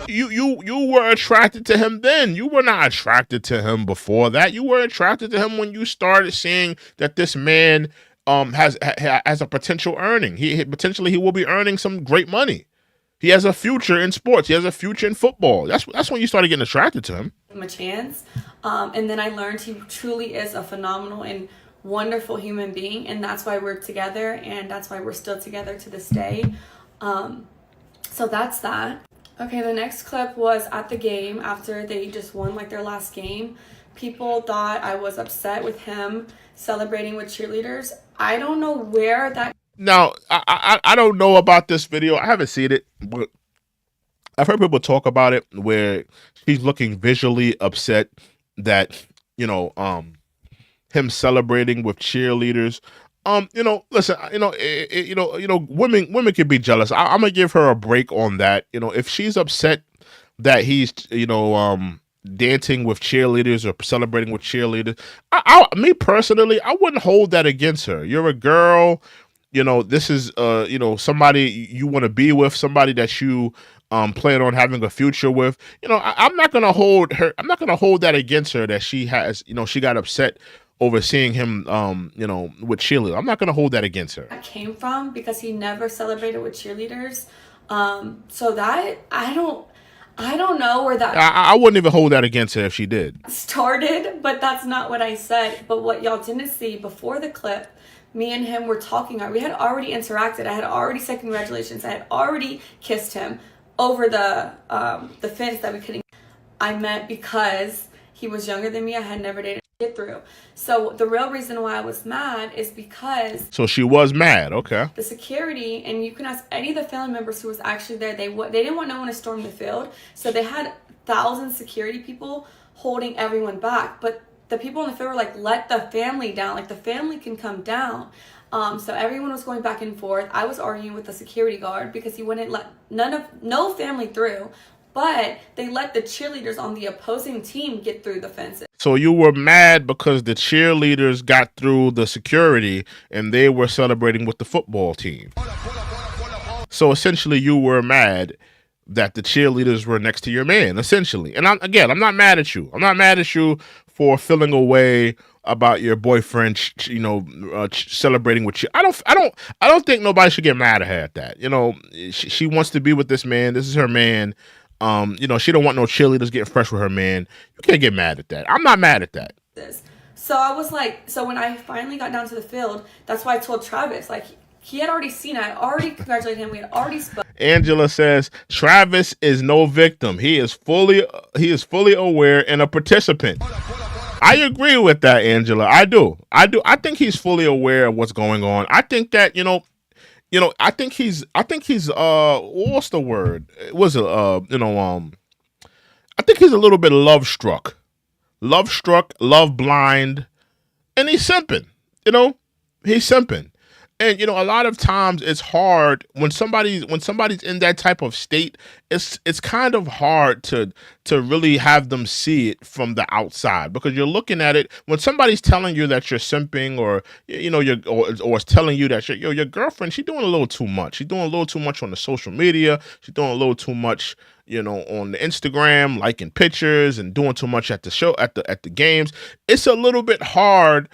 You were attracted to him then. You were not attracted to him before that. You were attracted to him when you started seeing that this man has a potential earning. He will be earning some great money. He has a future in sports. He has a future in football. That's when you started getting attracted to him. Him a chance, and then I learned he truly is a phenomenal and wonderful human being, and that's why we're together, and that's why we're still together to this day. So that's that. Okay, the next clip was at the game after they just won their last game. People thought I was upset with him celebrating with cheerleaders. I don't know where that. Now, I don't know about this video. I haven't seen it, but I've heard people talk about it where she's looking visually upset that, you know, him celebrating with cheerleaders. Listen, women can be jealous. I'm gonna give her a break on that. If she's upset that he's, dancing with cheerleaders or celebrating with cheerleaders, me personally, I wouldn't hold that against her. You're a girl. This is, somebody you want to be with, somebody that you plan on having a future with. I'm not gonna hold her. I'm not gonna hold that against her that she has, she got upset over seeing him, with cheerleaders. I'm not gonna hold that against her. That came from because he never celebrated with cheerleaders. So that I don't know where that I wouldn't even hold that against her if she did. started, but that's not what I said. But what y'all didn't see before the clip, me and him were talking. We had already interacted. I had already said congratulations. I had already kissed him over the fence that we couldn't. I met because he was younger than me. I had never dated get through. So the real reason why I was mad is because So she was mad. Okay. the security, and you can ask any of the family members who was actually there, they didn't want no one to storm the field, so they had thousands of security people holding everyone back. But the people in the field were like, let the family down, like the family can come down. So everyone was going back and forth. I was arguing with the security guard because he wouldn't let no family through, but they let the cheerleaders on the opposing team get through the fences. So you were mad because the cheerleaders got through the security and they were celebrating with the football team. So essentially you were mad that the cheerleaders were next to your man, essentially. And I'm not mad at you. I'm not mad at you for feeling a way about your boyfriend, celebrating with you. I don't think nobody should get mad at her at that. She wants to be with this man. This is her man. She don't want no cheerleaders getting fresh with her man. You can't get mad at that. I'm not mad at that. So I was like, so when I finally got down to the field, that's why I told Travis, like, he had already seen it. I had already congratulated him. We had already spoken. Angela says Travis is no victim. He is fully aware and a participant. I agree with that, Angela. I do. I think he's fully aware of what's going on. I think that, I think he's what's the word? I think he's a little bit love struck, love blind, and he's simping. He's simping. And a lot of times it's hard when somebody's in that type of state. It's kind of hard to really have them see it from the outside, because you're looking at it when somebody's telling you that you're simping, or or is telling you that your girlfriend, she's doing a little too much. She's doing a little too much on the social media. She's doing a little too much, on the Instagram, liking pictures and doing too much at the show, at the games. It's a little bit hard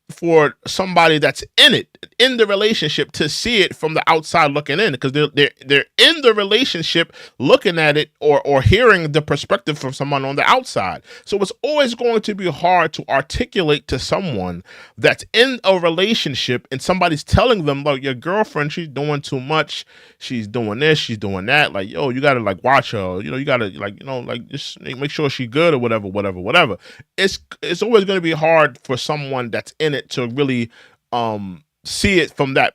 for somebody that's in the relationship to see it from the outside looking in, because they're in the relationship looking at it or hearing the perspective from someone on the outside. So it's always going to be hard to articulate to someone that's in a relationship and somebody's telling them, like, your girlfriend, she's doing too much, she's doing this, she's doing that, like, yo, you gotta like watch her, you gotta like just make sure she's good or whatever. It's always going to be hard for someone that's in it to really see it from that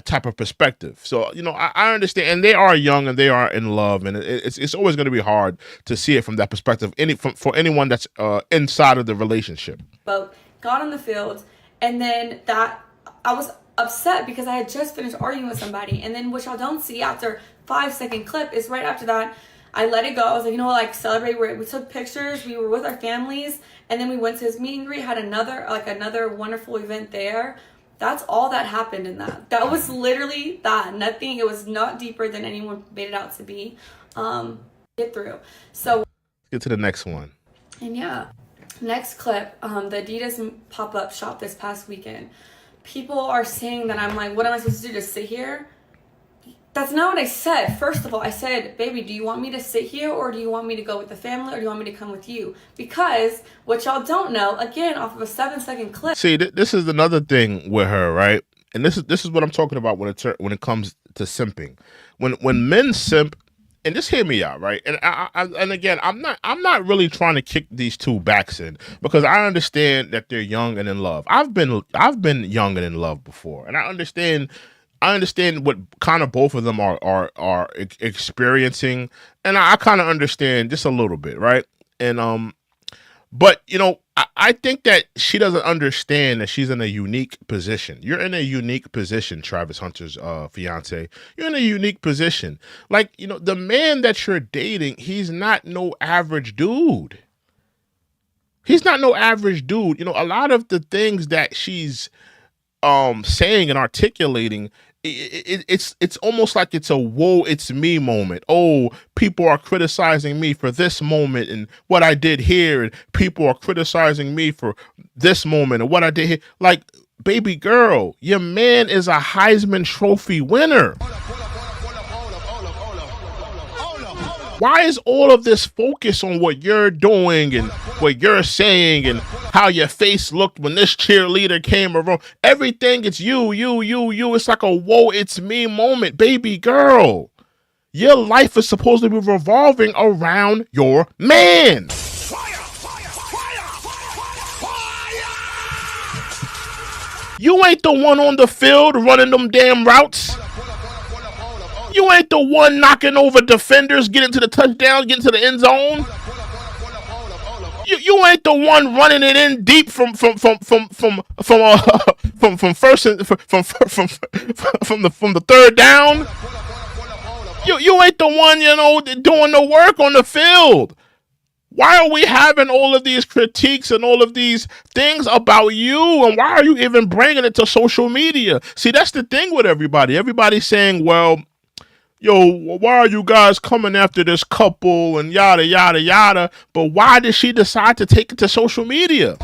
type of perspective. So I understand, and they are young and they are in love, and it's always going to be hard to see it from that perspective. For anyone that's inside of the relationship. Both got on the field, and then that I was upset because I had just finished arguing with somebody, and then what y'all don't see after 5-second clip is right after that I let it go. I was like, like, celebrate. We took pictures. We were with our families, and then we went to his meet and greet. Had another wonderful event there. That's all that happened in that. That was literally that. Nothing. It was not deeper than anyone made it out to be. Get through. So let's get to the next one. And yeah, next clip. The Adidas pop-up shop this past weekend. People are saying that I'm like, what am I supposed to do? Just sit here? That's not what I said. First of all, I said, baby, do you want me to sit here, or do you want me to go with the family, or do you want me to come with you? Because what y'all don't know, again, off of a 7-second clip. See, this is another thing with her, right? And this is what I'm talking about when it comes to simping. When men simp, and just hear me out, right? And again, I'm not really trying to kick these two backs in, because I understand that they're young and in love. I've been young and in love before, and I understand I understand what kind of both of them are experiencing, and I kind of understand just a little bit, right? And but I think that she doesn't understand that she's in a unique position. You're in a unique position, Travis Hunter's fiance. You're in a unique position. Like, the man that you're dating, he's not no average dude. He's not no average dude. A lot of the things that she's saying and articulating, it's almost like it's a whoa, it's me moment. Oh, people are criticizing me for this moment and what I did here, and people are criticizing me for this moment and what I did here. Like, baby girl, your man is a Heisman Trophy winner. Why is all of this focus on what you're doing and what you're saying and how your face looked when this cheerleader came around? Everything, it's you. It's like a whoa, it's me moment. Baby girl, your life is supposed to be revolving around your man. You ain't the one on the field running them damn routes. You ain't the one knocking over defenders, getting to the touchdown, getting to the end zone. You ain't the one running it in deep from first from the third down. You ain't the one doing the work on the field. Why are we having all of these critiques and all of these things about you? And why are you even bringing it to social media? See, that's the thing with everybody. Everybody's saying, well, why are you guys coming after this couple and yada, yada, yada? But why did she decide to take it to social media?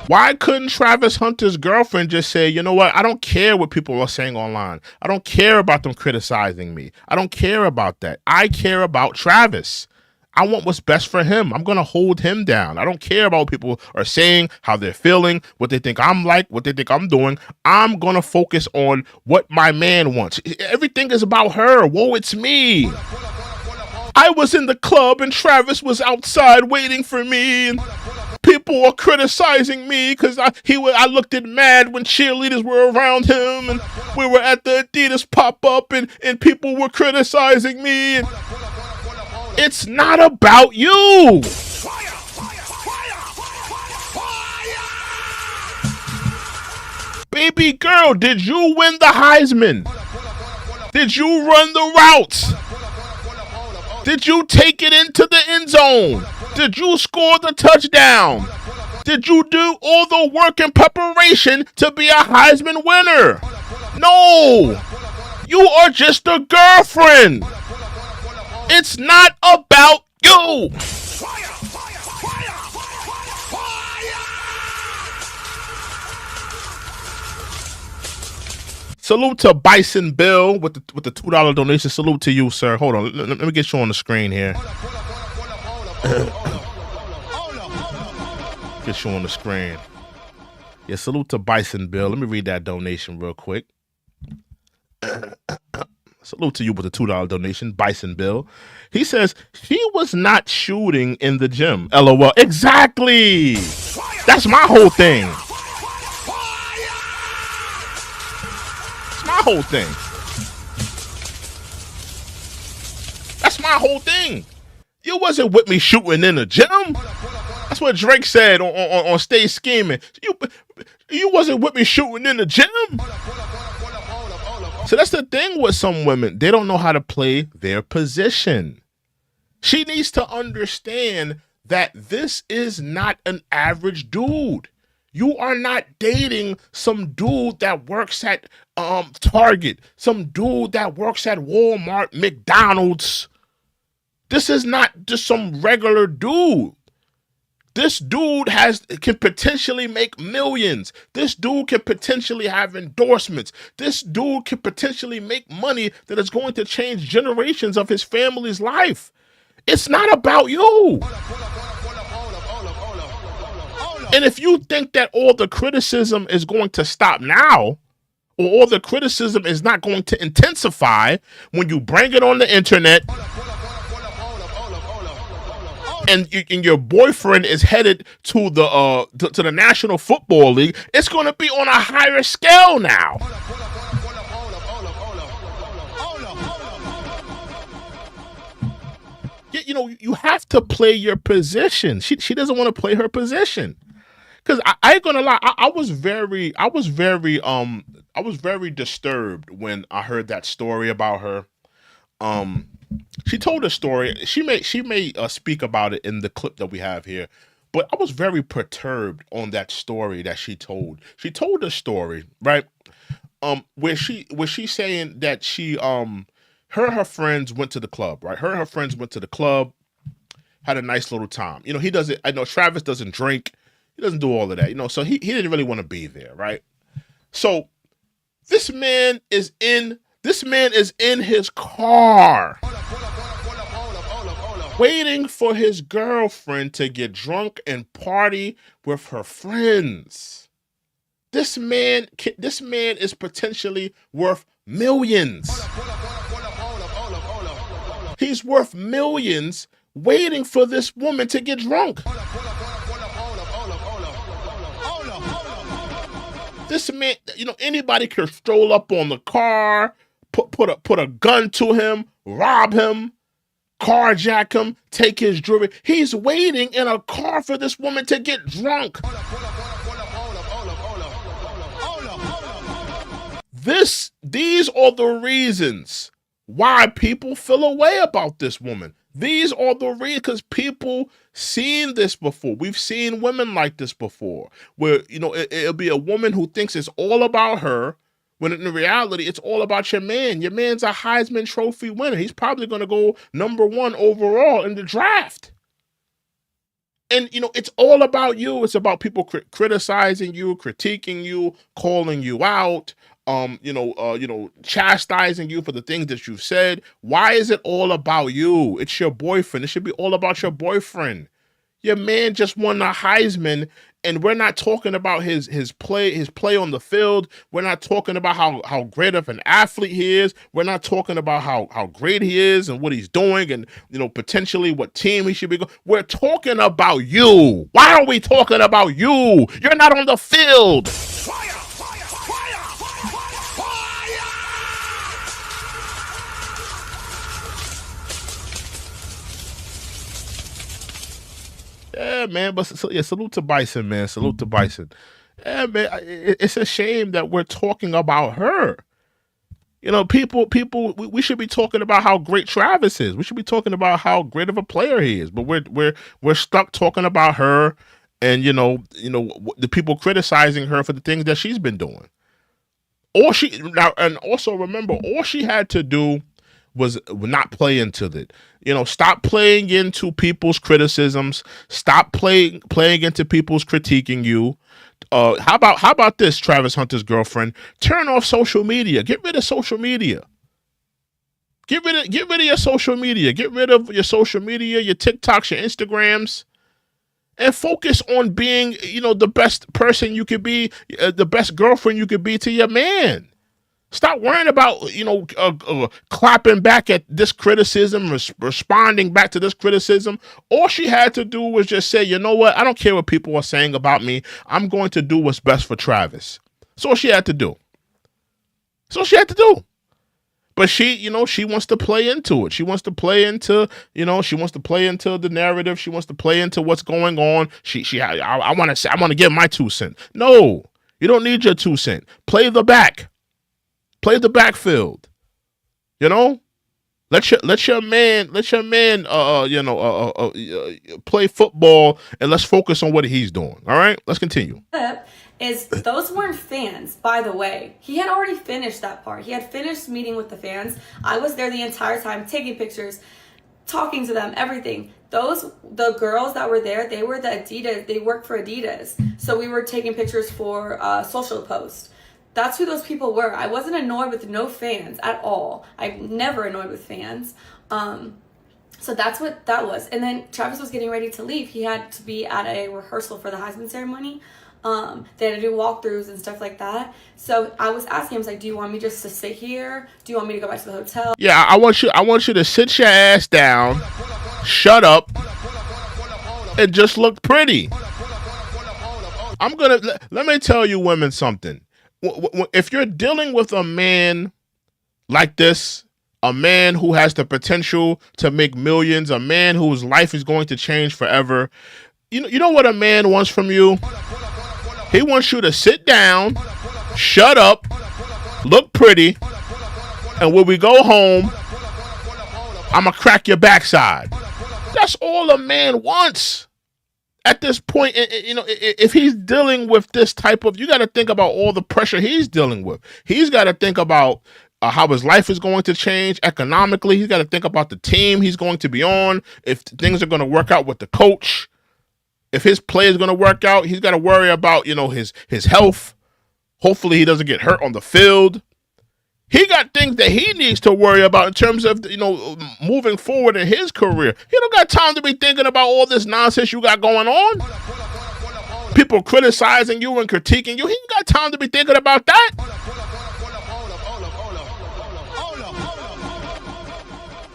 Why couldn't Travis Hunter's girlfriend just say, you know what? I don't care what people are saying online. I don't care about them criticizing me. I don't care about that. I care about Travis. I want what's best for him. I'm going to hold him down. I don't care about what people are saying, how they're feeling, what they think I'm like, what they think I'm doing. I'm going to focus on what my man wants. Everything is about her. Whoa, it's me. I was in the club and Travis was outside waiting for me. And people were criticizing me because I looked mad when cheerleaders were around him. And we were at the Adidas pop-up and people were criticizing me. And it's not about you. Baby girl, did you win the Heisman? Did you run the routes? Did you take it into the end zone? Did you score the touchdown? Did you do all the work and preparation to be a Heisman winner? No. You are just a girlfriend. It's not about you. Salute to Bison Bill with the $2 donation. Salute to you, sir. Hold on. Let me get you on the screen here. Get you on the screen. Yeah, salute to Bison Bill. Let me read that donation real quick. Salute to you with the $2 donation, Bison Bill. He says, he was not shooting in the gym. LOL. Exactly. That's my whole thing. That's my whole thing. That's my whole thing. You wasn't with me shooting in the gym. That's what Drake said on Stay Scheming. You wasn't with me shooting in the gym. So that's the thing with some women. They don't know how to play their position. She needs to understand that this is not an average dude. You are not dating some dude that works at Target, some dude that works at Walmart, McDonald's. This is not just some regular dude. This dude can potentially make millions. This dude can potentially have endorsements. This dude can potentially make money that is going to change generations of his family's life. It's not about you. And if you think that all the criticism is going to stop now, or all the criticism is not going to intensify when you bring it on the internet, and your boyfriend is headed to the National Football League, it's going to be on a higher scale now. You know, you have to play your position. She doesn't want to play her position. Because I ain't gonna lie, I was very disturbed when I heard that story about her. She told a story. She may speak about it in the clip that we have here, but I was very perturbed on that story that she told. She told a story, right? Where she's saying that her and her friends went to the club, right? Her and her friends went to the club, had a nice little time. You know, he doesn't. I know Travis doesn't drink. He doesn't do all of that. You know, so he didn't really want to be there, right? So this man is in his car, waiting for his girlfriend to get drunk and party with her friends. This man is potentially worth millions. He's worth millions waiting for this woman to get drunk. This man, you know, anybody could stroll up on the car, put a gun to him, rob him, carjack him, take his jewelry. He's waiting in a car for this woman to get drunk. These are the reasons why people feel a way about this woman. These are the reasons, because people seen this before. We've seen women like this before, where, you know, it'll be a woman who thinks it's all about her, when in reality, it's all about your man. Your man's a Heisman Trophy winner. He's probably going to go #1 overall in the draft. And, you know, it's all about you. It's about people criticizing you, critiquing you, calling you out, chastising you for the things that you've said. Why is it all about you? It's your boyfriend. It should be all about your boyfriend. Your man just won the Heisman, and we're not talking about his play on the field. We're not talking about how great of an athlete he is. We're not talking about how great he is and what he's doing and, you know, potentially what team he should be going. We're talking about you. Why are we talking about you? You're not on the field. Yeah, man, but salute to Bison, man. Salute to Bison. Yeah, man, it's a shame that we're talking about her. You know, we should be talking about how great Travis is. We should be talking about how great of a player he is. But we're stuck talking about her, and you know the people criticizing her for the things that she's been doing. And also remember, all she had to do was not play into it. You know, stop playing into people's criticisms. Stop playing into people's critiquing you. How about this, Travis Hunter's girlfriend? Turn off social media. Get rid of social media. Get rid of your social media. Get rid of your social media, your TikToks, your Instagrams, and focus on being, you know, the best person you could be, the best girlfriend you could be to your man. Stop worrying about, you know, clapping back at this criticism, responding back to this criticism. All she had to do was just say, you know what? I don't care what people are saying about me. I'm going to do what's best for Travis. That's all she had to do. But she wants to play into it. She wants to play into, the narrative. She wants to play into what's going on. I want to give my 2 cents. No, you don't need your 2 cents. Play the back. Play the backfield, you know. Let your man play football, and let's focus on what he's doing. All right, let's continue. Those weren't fans, by the way. He had already finished that part. He had finished meeting with the fans. I was there the entire time, taking pictures, talking to them, everything. The girls that were there, they were the Adidas. They worked for Adidas, so we were taking pictures for social posts. That's who those people were. I wasn't annoyed with no fans at all. I'm never annoyed with fans. So that's what that was. And then Travis was getting ready to leave. He had to be at a rehearsal for the Heisman ceremony. They had to do walkthroughs and stuff like that. So I was asking him, I was like, do you want me just to sit here? Do you want me to go back to the hotel? Yeah, I want you to sit your ass down, shut up, and just look pretty. Let me tell you women something. If you're dealing with a man like this, a man who has the potential to make millions, a man whose life is going to change forever, you know what a man wants from you? He wants you to sit down, shut up, look pretty, and when we go home, I'm going to crack your backside. That's all a man wants. At this point, if he's dealing with this type of, you got to think about all the pressure he's dealing with. He's got to think about how his life is going to change economically. He's got to think about the team he's going to be on, if things are going to work out with the coach, if his play is going to work out. He's got to worry about, his health. Hopefully he doesn't get hurt on the field. He got things that he needs to worry about in terms of, moving forward in his career. He don't got time to be thinking about all this nonsense you got going on. People criticizing you and critiquing you. He ain't got time to be thinking about that.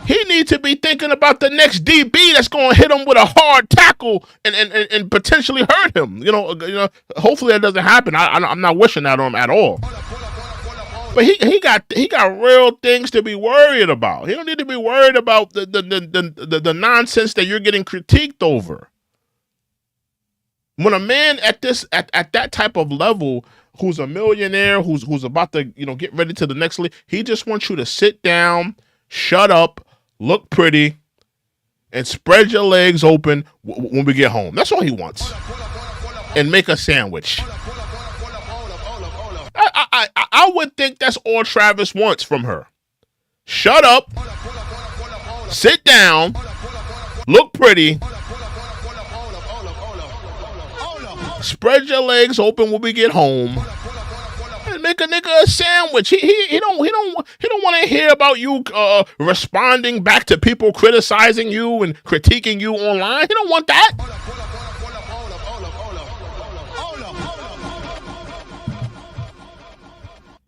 He needs to be thinking about the next DB that's going to hit him with a hard tackle and potentially hurt him. Hopefully that doesn't happen. I'm not wishing that on him at all. But he got real things to be worried about. He don't need to be worried about the nonsense that you're getting critiqued over. When a man at that type of level, who's a millionaire, who's about to get ready to the next league, he just wants you to sit down, shut up, look pretty, and spread your legs open when we get home. That's all he wants. And make a sandwich. I would think that's all Travis wants from her. Shut up, sit down, look pretty, spread your legs open when we get home, and make a nigga a sandwich. He don't want to hear about you responding back to people criticizing you and critiquing you online. He don't want that.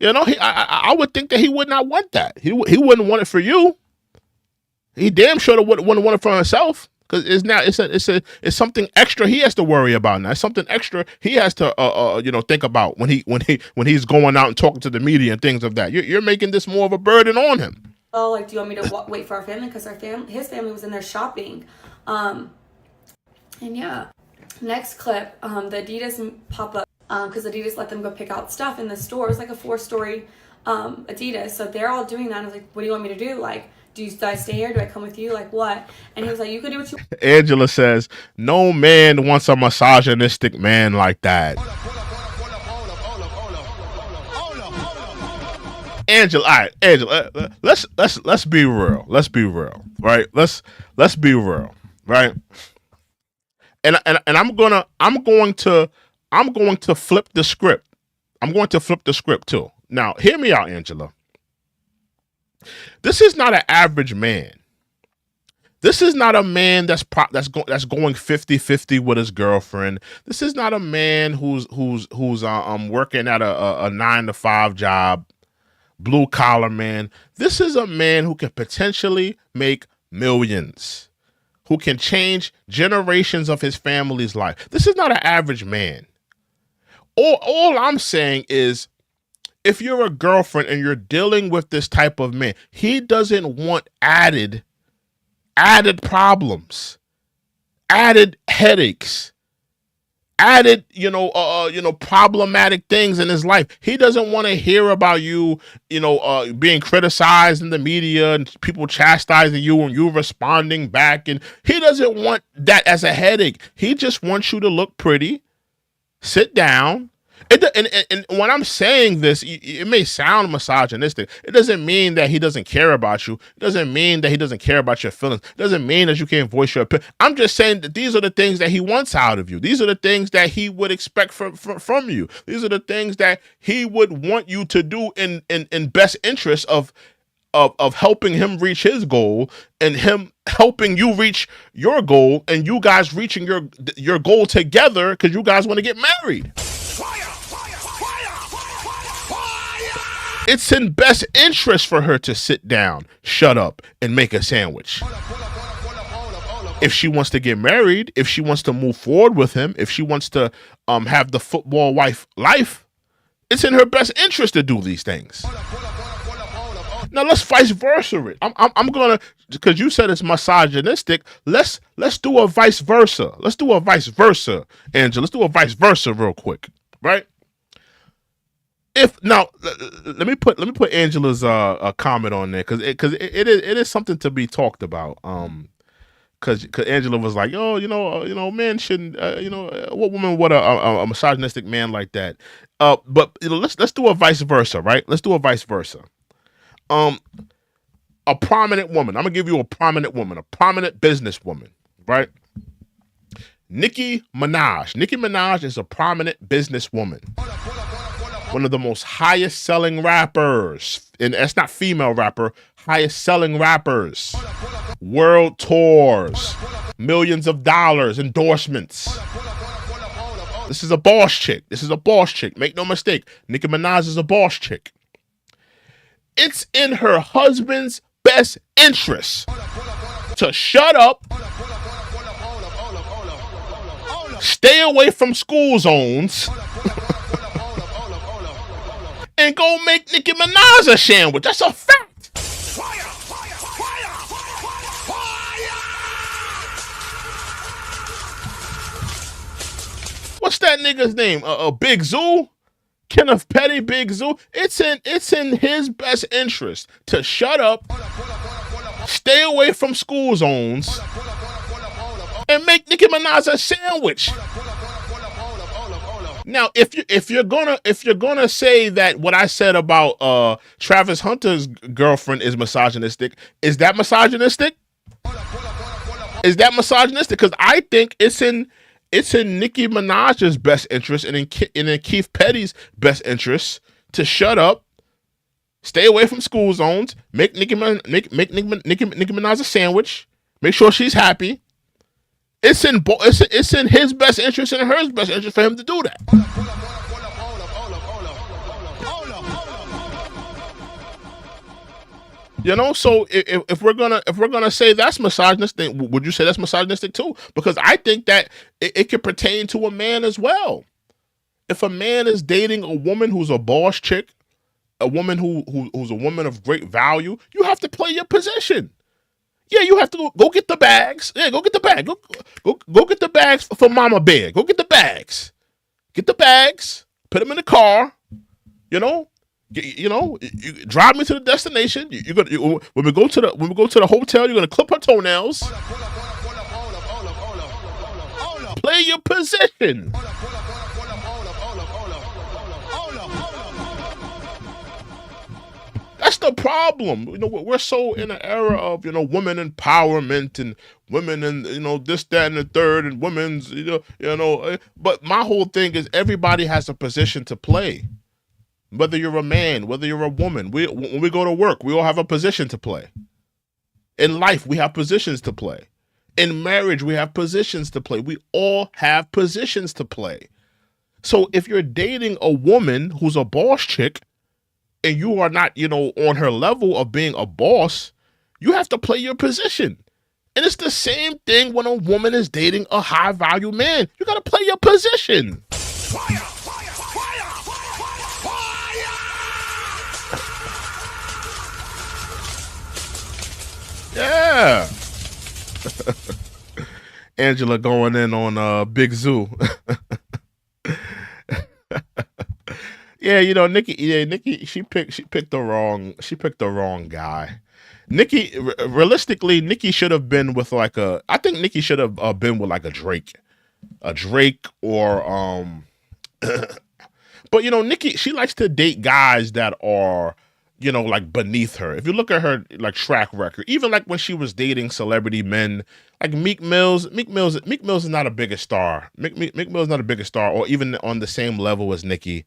I would think that he would not want that. He wouldn't want it for you. He damn sure wouldn't want it for himself, because it's something extra he has to worry about now. It's something extra he has to think about when he's going out and talking to the media and things of that. You're making this more of a burden on him. Oh, do you want me to wait for our family? Because his family was in there shopping, and yeah. Next clip, the Adidas pop up. Because Adidas let them go pick out stuff in the store. It's like a 4-story Adidas. So they're all doing that. And I was like, what do you want me to do? Do I stay here? Do I come with you? What? And he was like, you can do what you want. Angela says, no man wants a misogynistic man like that. Angela, all right, Angela, let's be real. Let's be real, right? Let's be real, right? And I'm going to flip the script. I'm going to flip the script too. Now, hear me out, Angela. This is not an average man. This is not a man that's going 50-50 with his girlfriend. This is not a man who's working at a 9-to-5 job, blue collar man. This is a man who can potentially make millions, who can change generations of his family's life. This is not an average man. All I'm saying is, if you're a girlfriend and you're dealing with this type of man, he doesn't want added problems, added headaches, added, problematic things in his life. He doesn't want to hear about you, being criticized in the media and people chastising you and you responding back. And he doesn't want that as a headache. He just wants you to look pretty, sit down. And when I'm saying this, it may sound misogynistic. It doesn't mean that he doesn't care about you. It doesn't mean that he doesn't care about your feelings. It doesn't mean that you can't voice your opinion. I'm just saying that these are the things that he wants out of you. These are the things that he would expect from you. These are the things that he would want you to do in best interest of helping him reach his goal and him helping you reach your goal and you guys reaching your goal together because you guys want to get married. It's in best interest for her to sit down, shut up, and make a sandwich. If she wants to get married, if she wants to move forward with him, if she wants to have the football wife life, it's in her best interest to do these things. Now let's vice versa it. I'm gonna, because you said it's misogynistic. Let's do a vice versa. Let's do a vice versa, Angela. Let's do a vice versa real quick, right? If now, let me put Angela's a comment on there, because it is something to be talked about. Because Angela was like, oh, men shouldn't, what woman would a misogynistic man like that? But let's do a vice versa, right? Let's do a vice versa. A prominent woman. I'm gonna give you a prominent woman, a prominent businesswoman, right? Nicki Minaj. Nicki Minaj is a prominent businesswoman. One of the most highest selling rappers, and that's not female rapper, highest selling rappers. World tours, millions of dollars, endorsements. This is a boss chick. This is a boss chick. Make no mistake. Nicki Minaj is a boss chick. It's in her husband's best interest to shut up, stay away from school zones, and go make Nicki Minaj a sandwich. That's a fact. What's that nigga's name? Big Zoo? Kenneth Petty, Big Zoo. It's in his best interest to shut up, stay away from school zones, and make Nicki Minaj a sandwich. Now, if you're gonna say that what I said about Travis Hunter's girlfriend is misogynistic, is that misogynistic? Is that misogynistic? Because I think it's in Nicki Minaj's best interest and in Keith Petty's best interest to shut up, stay away from school zones, make Nicki Minaj a sandwich, make sure she's happy. It's in his best interest and hers best interest for him to do that. So if we're gonna say that's misogynistic, would you say that's misogynistic too? Because I think that it could pertain to a man as well. If a man is dating a woman who's a boss chick, a woman who's a woman of great value, you have to play your position. Yeah, you have to go get the bags. Yeah, go get the bag. Go get the bags for Mama Bear. Go get the bags. Get the bags. Put them in the car. You drive me to the destination. When we go to the hotel, you're gonna clip her toenails. Play your position. That's the problem. We're so in an era of women empowerment and women and this, that, and the third, and women's But my whole thing is everybody has a position to play. Whether you're a man, whether you're a woman, when we go to work, we all have a position to play. In life, we have positions to play. In marriage, we have positions to play. We all have positions to play. So if you're dating a woman who's a boss chick and you are not, on her level of being a boss, you have to play your position. And it's the same thing when a woman is dating a high value man. You got to play your position. Yeah. Angela going in on Big Zoo. Yeah, Nikki, she picked the wrong guy. Nikki, realistically, Nikki should have been with I think Nikki should have been with like a Drake or but Nikki, she likes to date guys that are like beneath her. If you look at her like track record, even like when she was dating celebrity men like Meek Mill's is not a bigger star. Meek Mill's not a bigger star, or even on the same level as Nikki.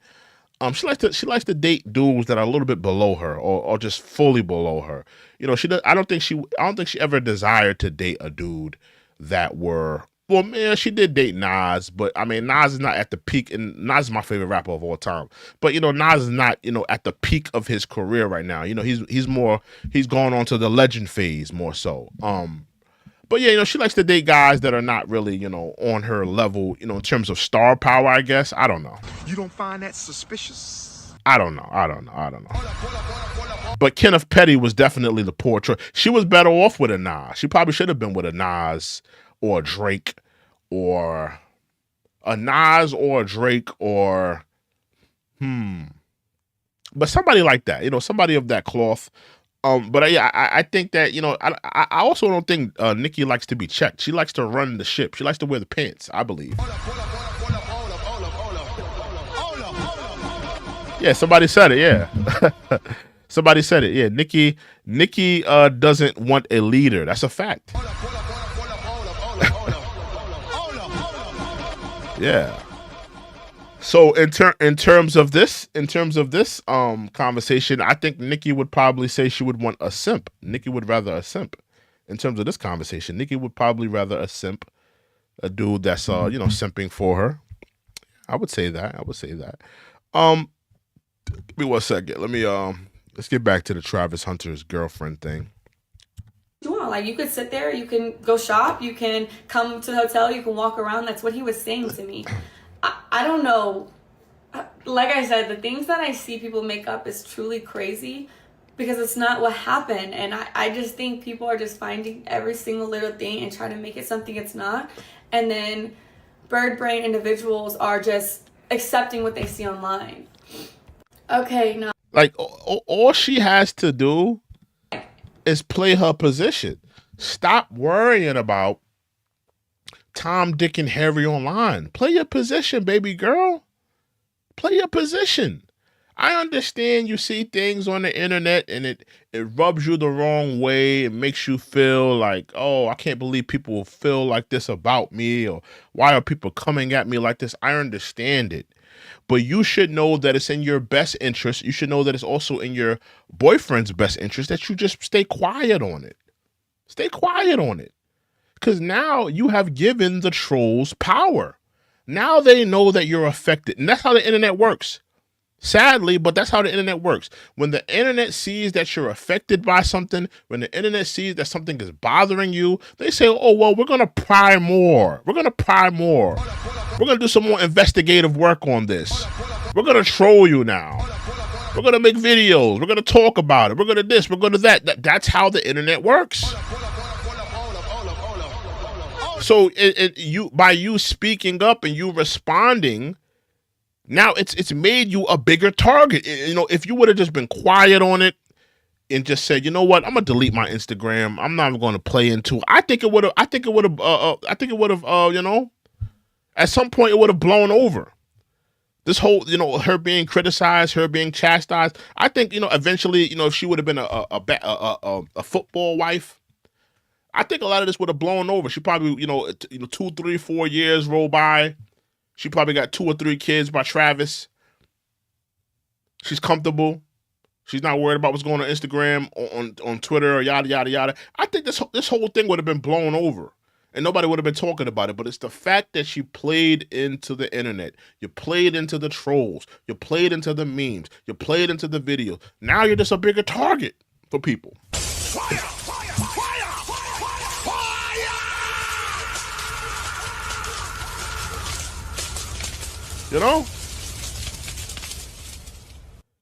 She likes to date dudes that are a little bit below her, or just fully below her. I don't think she ever desired to date a dude that were. Well, man, she did date Nas, but I mean, Nas is not at the peak, and Nas is my favorite rapper of all time. But Nas is not at the peak of his career right now. He's gone on to the legend phase more so. But yeah, she likes to date guys that are not really, on her level, in terms of star power, I guess. I don't know. You don't find that suspicious? I don't know. But Kenneth Petty was definitely the poor choice. She was better off with a Nas. She probably should have been with a Nas or a Drake or a Nas or a Drake or but somebody like that, somebody of that cloth. But yeah, I think that, I also don't think Nikki likes to be checked. She likes to run the ship. She likes to wear the pants, I believe. Yeah, somebody said it. Yeah, somebody said it. Yeah, Nikki doesn't want a leader. That's a fact. Yeah. So in terms of this conversation, I think Nikki would probably say she would want a simp. Nikki would rather a simp. In terms of this conversation, Nikki would probably rather a simp, a dude that's simping for her. I would say that. Give me 1 second. Let me let's get back to the Travis Hunter's girlfriend thing. Like, you could sit there, you can go shop, you can come to the hotel, you can walk around. That's what he was saying to me. I don't know. Like I said, the things that I see people make up is truly crazy because it's not what happened. And I just think people are just finding every single little thing and trying to make it something it's not. And then bird brain individuals are just accepting what they see online. Okay, no. Like, all she has to do is play her position. Stop worrying about Tom, Dick, and Harry online. Play your position, baby girl. Play your position. I understand you see things on the internet and it rubs you the wrong way. It makes you feel like, oh, I can't believe people feel like this about me, or why are people coming at me like this? I understand it. But you should know that it's in your best interest. You should know that it's also in your boyfriend's best interest that you just stay quiet on it. Stay quiet on it. Because now you have given the trolls power. Now they know that you're affected. And that's how the internet works. Sadly, but that's how the internet works. When the internet sees that you're affected by something, when the internet sees that something is bothering you, they say, oh, well, we're going to pry more. We're going to pry more. We're going to do some more investigative work on this. We're going to troll you now. We're going to make videos. We're going to talk about it. We're going to this. We're going to that. That's how the internet works. So by you speaking up and you responding, now it's made you a bigger target. If you would have just been quiet on it and just said, you know what, I'm gonna delete my Instagram. I'm not going to play into it. I think it would have. At some point it would have blown over. This whole, her being criticized, her being chastised. I think, eventually, if she would have been a football wife, I think a lot of this would have blown over. She probably, 2, 3, 4 years roll by. She probably got 2 or 3 kids by Travis. She's comfortable. She's not worried about what's going on Instagram, on Twitter, or yada, yada, yada. I think this whole thing would have been blown over. And nobody would have been talking about it. But it's the fact that she played into the internet. You played into the trolls. You played into the memes. You played into the videos. Now you're just a bigger target for people. Fire! Fire! Fire! Fire!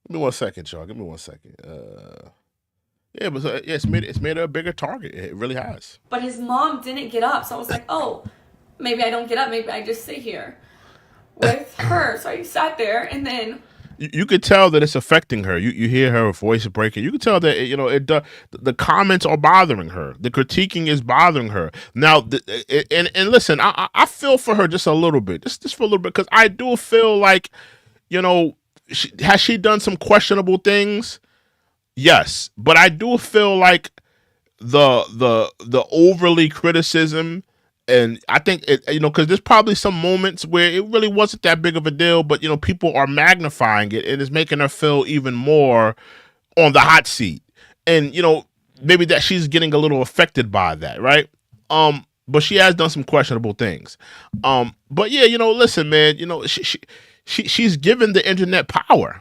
Give me 1 second, y'all. Give me 1 second. Yeah, but it's made her a bigger target. It really has. But his mom didn't get up, so I was like, oh, maybe I don't get up. Maybe I just sit here with her. So I sat there, and then you could tell that it's affecting her. You hear her voice breaking. You can tell that the comments are bothering her. The critiquing is bothering her. Now, and listen, I feel for her just a little bit, just for a little bit, because I do feel like, has she done some questionable things? Yes, but I do feel like the overly criticism, and I think it, because there's probably some moments where it really wasn't that big of a deal, but people are magnifying it and it's making her feel even more on the hot seat, and maybe that she's getting a little affected by that, right? But she has done some questionable things. But yeah, listen, man, she's given the internet power.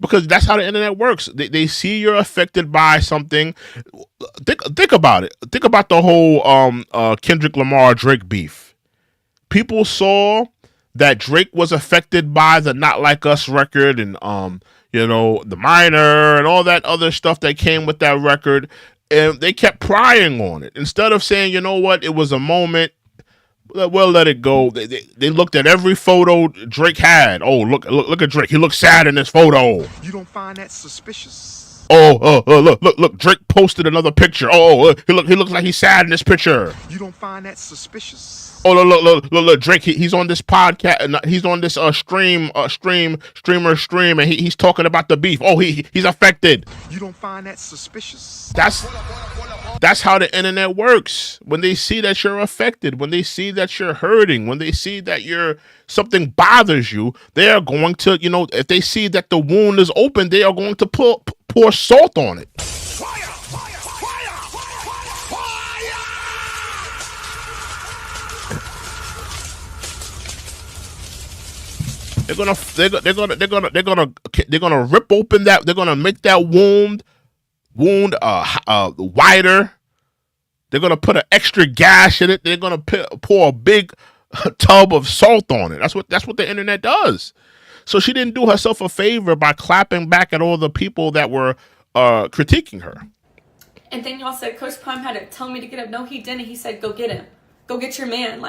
because that's how the internet works. They see you're affected by something. Think about it. Think about the whole Kendrick Lamar Drake beef. People saw that Drake was affected by the Not Like Us record and the Minor and all that other stuff that came with that record, and they kept prying on it instead of saying, you know what, it was a moment. We'll let it go. They looked at every photo Drake had. Oh, look at Drake. He looks sad in this photo. You don't find that suspicious? Look. Drake posted another picture. He looks like he's sad in this picture. You don't find that suspicious? Oh, look, Drake. He's on this podcast. He's on this stream, and he's talking about the beef. Oh, he's affected. You don't find that suspicious? That's how the internet works. When they see that you're affected, when they see that you're hurting, when they see that something bothers you, they are going to, if they see that the wound is open, they are going to pour salt on it. They're gonna rip open that. They're gonna make that wound wider. They're gonna put an extra gash in it. They're gonna pour a big tub of salt on it. That's what the internet does. So she didn't do herself a favor by clapping back at all the people that were critiquing her. And then y'all said Coach Prime had to tell me to get up. No, he didn't. He said, go get him. Go get your man.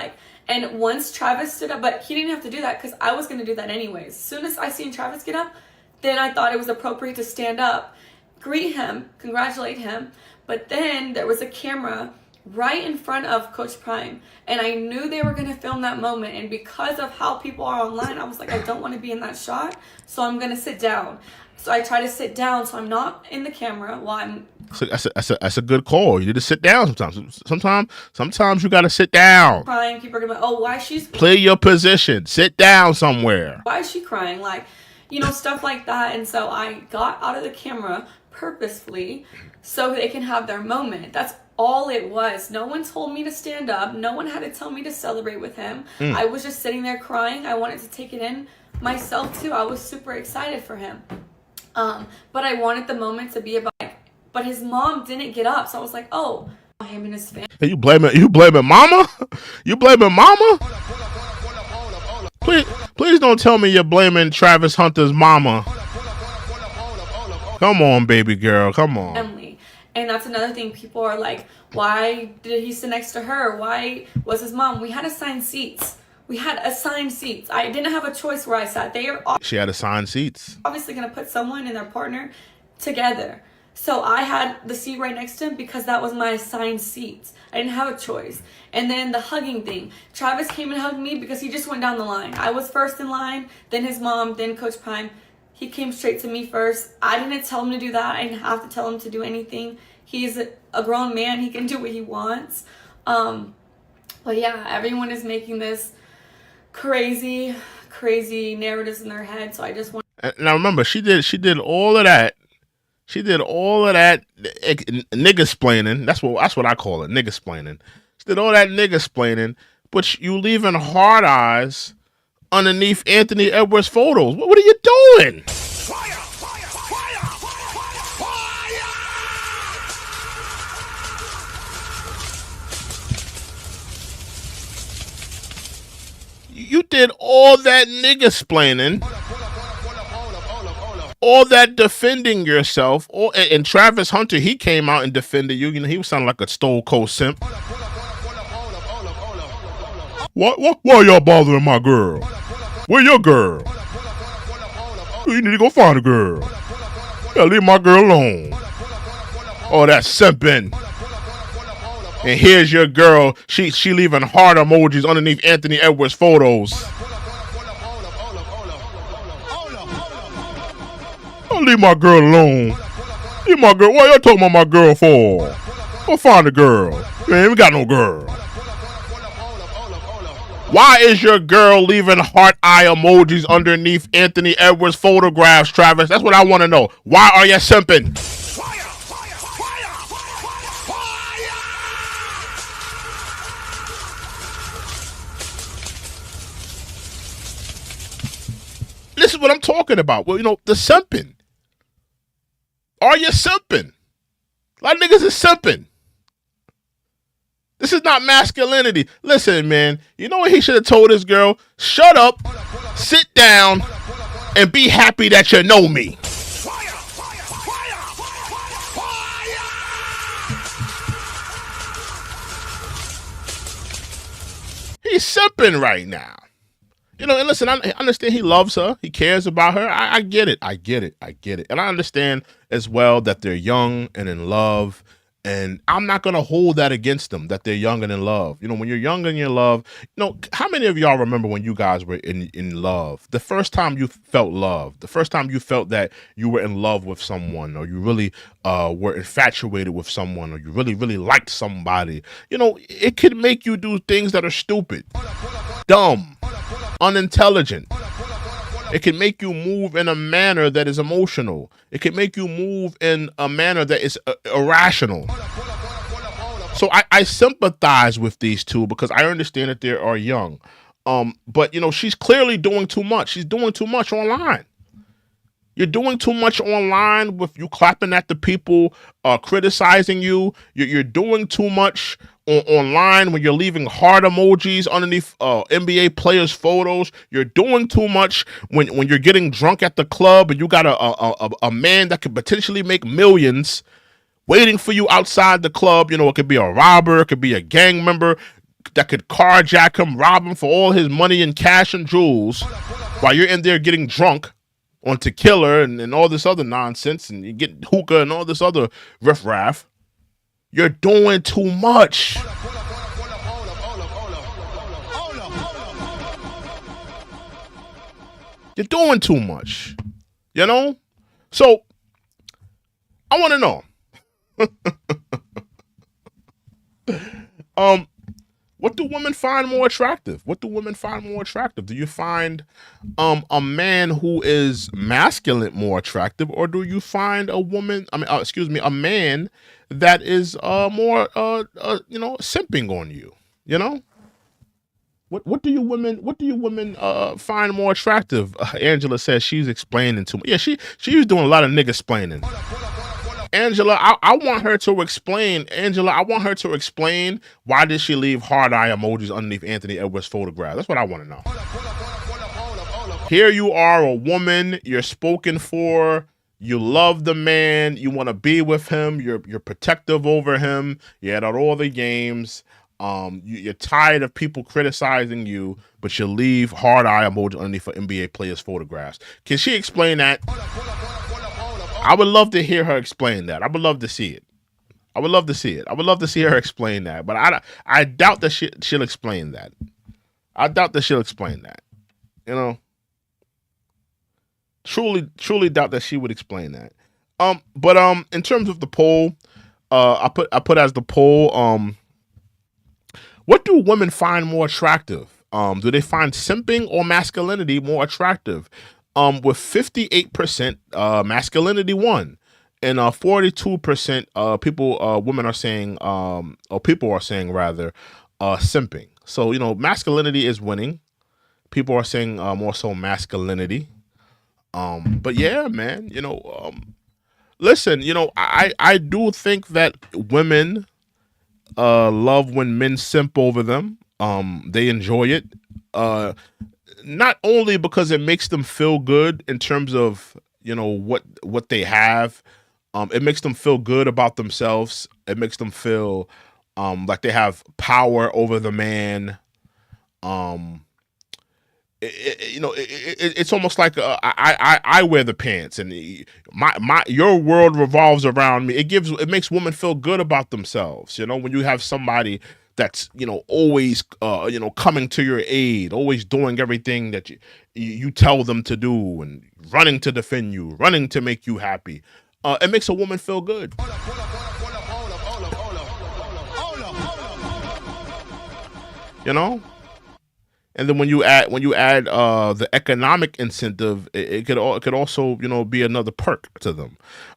And once Travis stood up, but he didn't have to do that because I was going to do that anyways. As soon as I seen Travis get up, then I thought it was appropriate to stand up, greet him, congratulate him. But then there was a camera right in front of Coach Prime, and I knew they were going to film that moment. And because of how people are online, I was like, I don't want to be in that shot, so I'm going to sit down. So I try to sit down so I'm not in the camera while I'm... That's a good call. You need to sit down sometimes. Sometimes you got to sit down. Crying. People are going to be like, oh, why she's... Play your position. Sit down somewhere. Why is she crying? Stuff like that. And so I got out of the camera purposefully so they can have their moment. That's all it was. No one told me to stand up. No one had to tell me to celebrate with him. I was just sitting there crying. I wanted to take it in myself too. I was super excited for him. But I wanted the moment to be about, but his mom didn't get up. So I was like, oh, him and his family. Hey, you blaming mama? You blaming mama? Please don't tell me you're blaming Travis Hunter's mama. Come on, baby girl. Come on. Family. And that's another thing. People are like, why did he sit next to her? Why was his mom? We had assigned seats. I didn't have a choice where I sat. She had assigned seats. Obviously going to put someone and their partner together. So I had the seat right next to him because that was my assigned seats. I didn't have a choice. And then the hugging thing. Travis came and hugged me because he just went down the line. I was first in line, then his mom, then Coach Prime. He came straight to me first. I didn't tell him to do that. I didn't have to tell him to do anything. He's a grown man. He can do what he wants. But yeah, everyone is making this crazy narratives in their head. So I just want. Now remember, she did all of that. She did all of that nigga-splaining. That's what I call it, nigga-splaining. She did all that nigga-splaining, but you leaving hard eyes underneath Anthony Edwards' photos. What are you doing? You did all that nigga-splaining. All that defending yourself, and Travis Hunter, he came out and defended you. He was sounding like a Stone Cold simp. Why y'all bothering my girl? Where your girl? You need to go find a girl. Yeah, leave my girl alone. Oh, that's simping. And here's your girl. She leaving heart emojis underneath Anthony Edwards photos. Leave my girl alone. Leave my girl. Why y'all talking about my girl for? Go find a girl. Man, we got no girl. Why is your girl leaving heart eye emojis underneath Anthony Edwards photographs, Travis? That's what I want to know. Why are you simping? This is what I'm talking about. Well, the simping. Or you're simping. A lot of niggas is simping. This is not masculinity. Listen, man, you know what he should have told this girl? Shut up, sit down, and be happy that you know me. He's simping right now. You know, and listen, I understand he loves her. He cares about her. I get it. I get it. I get it. And I understand as well that they're young and in love. And I'm not going to hold that against them, that they're young and in love. You know, when you're young and in love, you know, how many of y'all remember when you guys were in love? The first time you felt love, the first time you felt that you were in love with someone, or you really were infatuated with someone, or you really, really liked somebody. You know, it could make you do things that are stupid, dumb, unintelligent. It can make you move in a manner that is emotional. It can make you move in a manner that is irrational. So I sympathize with these two because I understand that they are young. But, you know, she's clearly doing too much. She's doing too much online. You're doing too much online with you clapping at the people, criticizing you. You're doing too much online when you're leaving heart emojis underneath NBA players' photos. You're doing too much when you're getting drunk at the club and you got a man that could potentially make millions waiting for you outside the club. You know, it could be a robber, it could be a gang member that could carjack him, rob him for all his money and cash and jewels while you're in there getting drunk on tequila and all this other nonsense, and you get hookah and all this other riffraff. You're doing too much. You're doing too much. You know? So, I want to know. What do women find more attractive? What do women find more attractive? Do you find a man who is masculine more attractive, or do you find a man that is more simping on you? You know? What do you women find more attractive? Angela says she's explaining to me. Yeah, she was doing a lot of nigga explaining. Angela, I want her to explain. Angela, I want her to explain why did she leave hard eye emojis underneath Anthony Edwards' photograph. That's what I want to know. Here you are, a woman. You're spoken for. You love the man. You want to be with him. You're protective over him. You're at all the games. You're tired of people criticizing you, but you leave hard eye emoji underneath for NBA players' photographs. Can she explain that? I would love to hear her explain that. I would love to see it. I would love to see it. I would love to see her explain that. But I doubt that she'll explain that. I doubt that she'll explain that. You know? Truly doubt that she would explain that. But in terms of the poll, I put as the poll, what do women find more attractive? Do they find simping or masculinity more attractive? With 58% masculinity won, and 42% women are saying, or people are saying rather, simping. So, you know, masculinity is winning. People are saying more so masculinity. But yeah, man, you know, listen, you know, I do think that women love when men simp over them. They enjoy it. Not only because it makes them feel good in terms of, you know, what they have. It makes them feel good about themselves. It makes them feel like they have power over the man. It's almost like I wear the pants, and your world revolves around me. It makes women feel good about themselves. You know, when you have somebody that's, you know, always coming to your aid, always doing everything that you tell them to do, and running to defend you, running to make you happy. It makes a woman feel good. You know? And then when you add the economic incentive, it could also, you know, be another perk to them.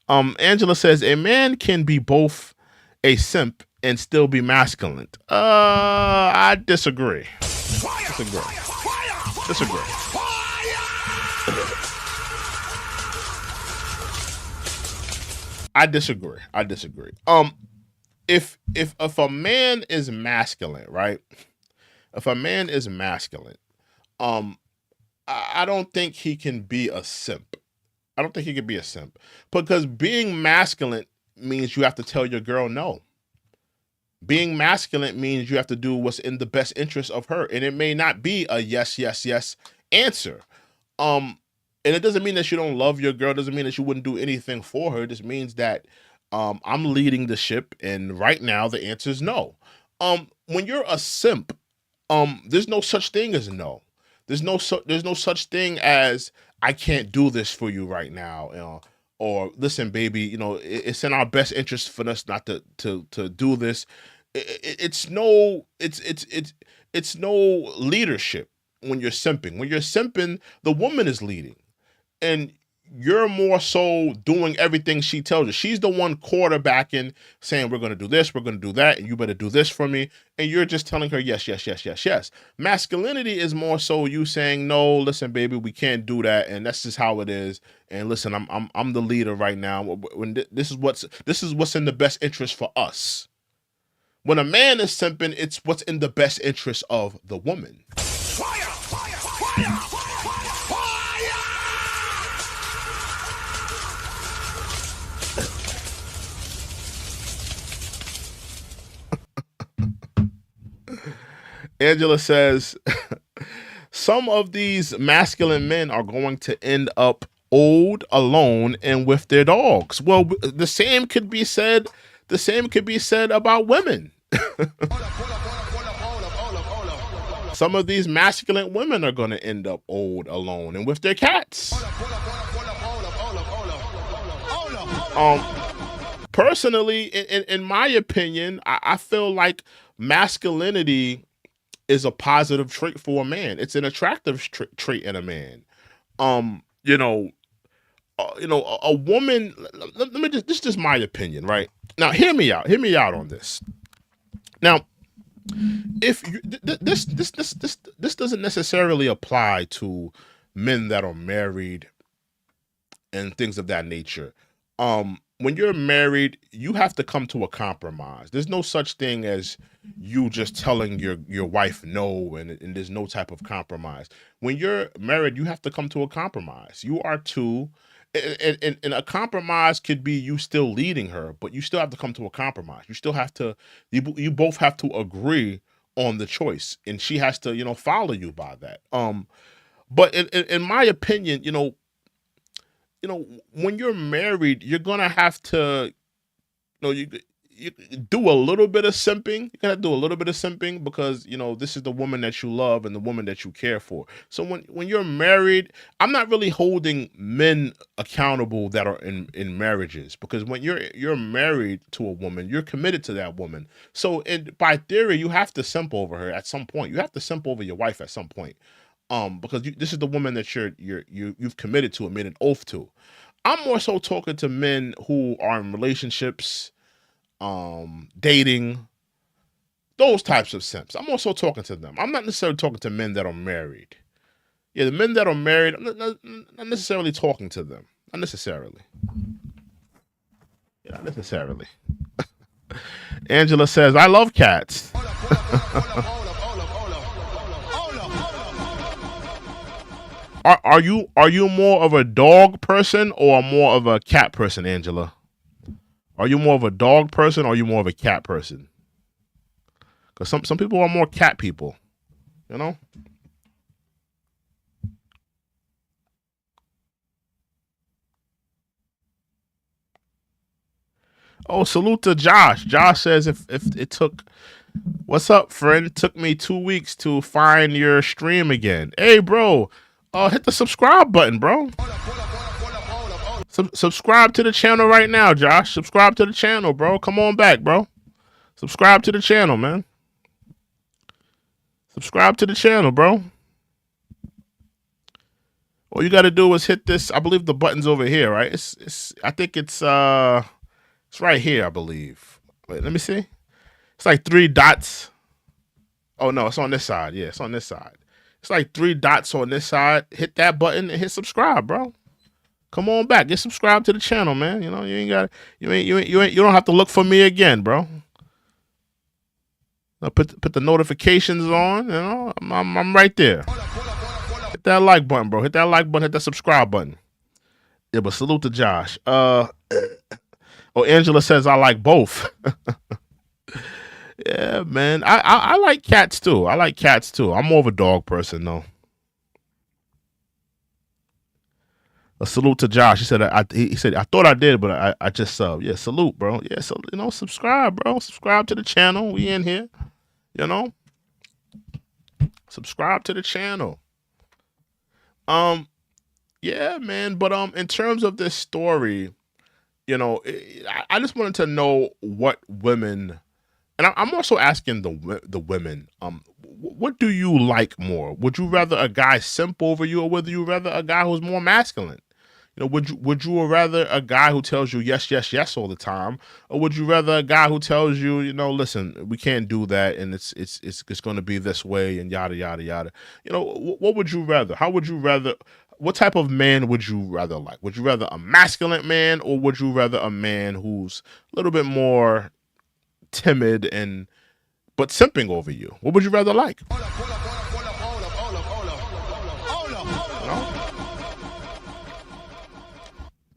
Angela says a man can be both a simp and still be masculine. I disagree. I disagree. I disagree. If a man is masculine, right? If a man is masculine, um, I don't think he can be a simp. I don't think he can be a simp because being masculine means you have to tell your girl no. Being masculine means you have to do what's in the best interest of her, and it may not be a yes, yes, yes answer. Um, and it doesn't mean that you don't love your girl. It doesn't mean that you wouldn't do anything for her. It just means that I'm leading the ship, and right now the answer is no. When you're a simp, there's no such thing as no. There's no such thing as I can't do this for you right now. Or listen, baby, it's in our best interest for us not to do this. It's no leadership when you're simping. When you're simping, the woman is leading, and you're more so doing everything she tells you. She's the one quarterbacking, saying we're going to do this, we're going to do that, and you better do this for me. And you're just telling her yes, yes, yes, yes, yes. Masculinity is more so you saying no. Listen, baby, we can't do that, and that's just how it is. And listen, I'm the leader right now. When this is what's in the best interest for us. When a man is simping, it's what's in the best interest of the woman. Angela says, some of these masculine men are going to end up old, alone, and with their dogs. Well, the same could be said about women. Some of these masculine women are going to end up old, alone, and with their cats. Personally, in my opinion, I feel like masculinity is a positive trait for a man. It's an attractive trait in a man. A woman. Let me just. This is just my opinion, right? Now, hear me out. Hear me out on this. Now, if you, this doesn't necessarily apply to men that are married and things of that nature. When you're married, you have to come to a compromise. There's no such thing as you just telling your wife no, and there's no type of compromise. When you're married, you have to come to a compromise. You are two, and a compromise could be you still leading her, but you still have to come to a compromise. You still have to, you both have to agree on the choice, and she has to, follow you by that. But in my opinion, when you're married, you're gonna have to, you do a little bit of simping. You gotta do a little bit of simping because this is the woman that you love and the woman that you care for. So when you're married, I'm not really holding men accountable that are in marriages, because when you're married to a woman, you're committed to that woman. So by theory, you have to simp over her at some point. You have to simp over your wife at some point. Because this is the woman that you've committed to and made an oath to. I'm more so talking to men who are in relationships, dating, those types of simps. I'm also talking to them. I'm not necessarily talking to men that are married. Yeah, the men that are married, I'm not necessarily talking to them. Not necessarily. Yeah, not necessarily. Angela says, I love cats. Are you more of a dog person or more of a cat person, Angela? Are you more of a dog person or are you more of a cat person? Because some people are more cat people, Oh, salute to Josh. Josh says if it took, what's up, friend? Took me 2 weeks to find your stream again. Hey, bro. Hit the subscribe button, bro. Subscribe to the channel right now, Josh. Subscribe to the channel, bro. Come on back, bro. Subscribe to the channel, man. Subscribe to the channel, bro. All you got to do is hit this. I believe the button's over here, right? I think it's right here, I believe. Wait, let me see. It's like 3 dots. Oh no, it's on this side. Yeah, it's on this side. It's like 3 dots on this side. Hit that button and hit subscribe, bro. Come on back. Get subscribed to the channel, man. You know, you ain't got you don't have to look for me again, bro. Put the notifications on. You know, I'm right there. Hit that like button, bro. Hit that like button. Hit that subscribe button. Yeah, but salute to Josh. Angela says I like both. Yeah, man. I like cats too. I like cats too. I'm more of a dog person though. A salute to Josh. He said he said I thought I did, but I just yeah, salute, bro. Yeah, so you know, subscribe, bro. Subscribe to the channel. We in here. You know? Subscribe to the channel. Yeah, man, but in terms of this story, you know, I just wanted to know what women, and I'm also asking the women, what do you like more? Would you rather a guy simp over you, or would you rather a guy who's more masculine? You know, would you rather a guy who tells you yes, yes, yes all the time, or would you rather a guy who tells you, you know, listen, we can't do that, and it's going to be this way, and yada yada yada. You know, what would you rather? How would you rather? What type of man would you rather like? Would you rather a masculine man, or would you rather a man who's a little bit more timid but simping over you? What would you rather like?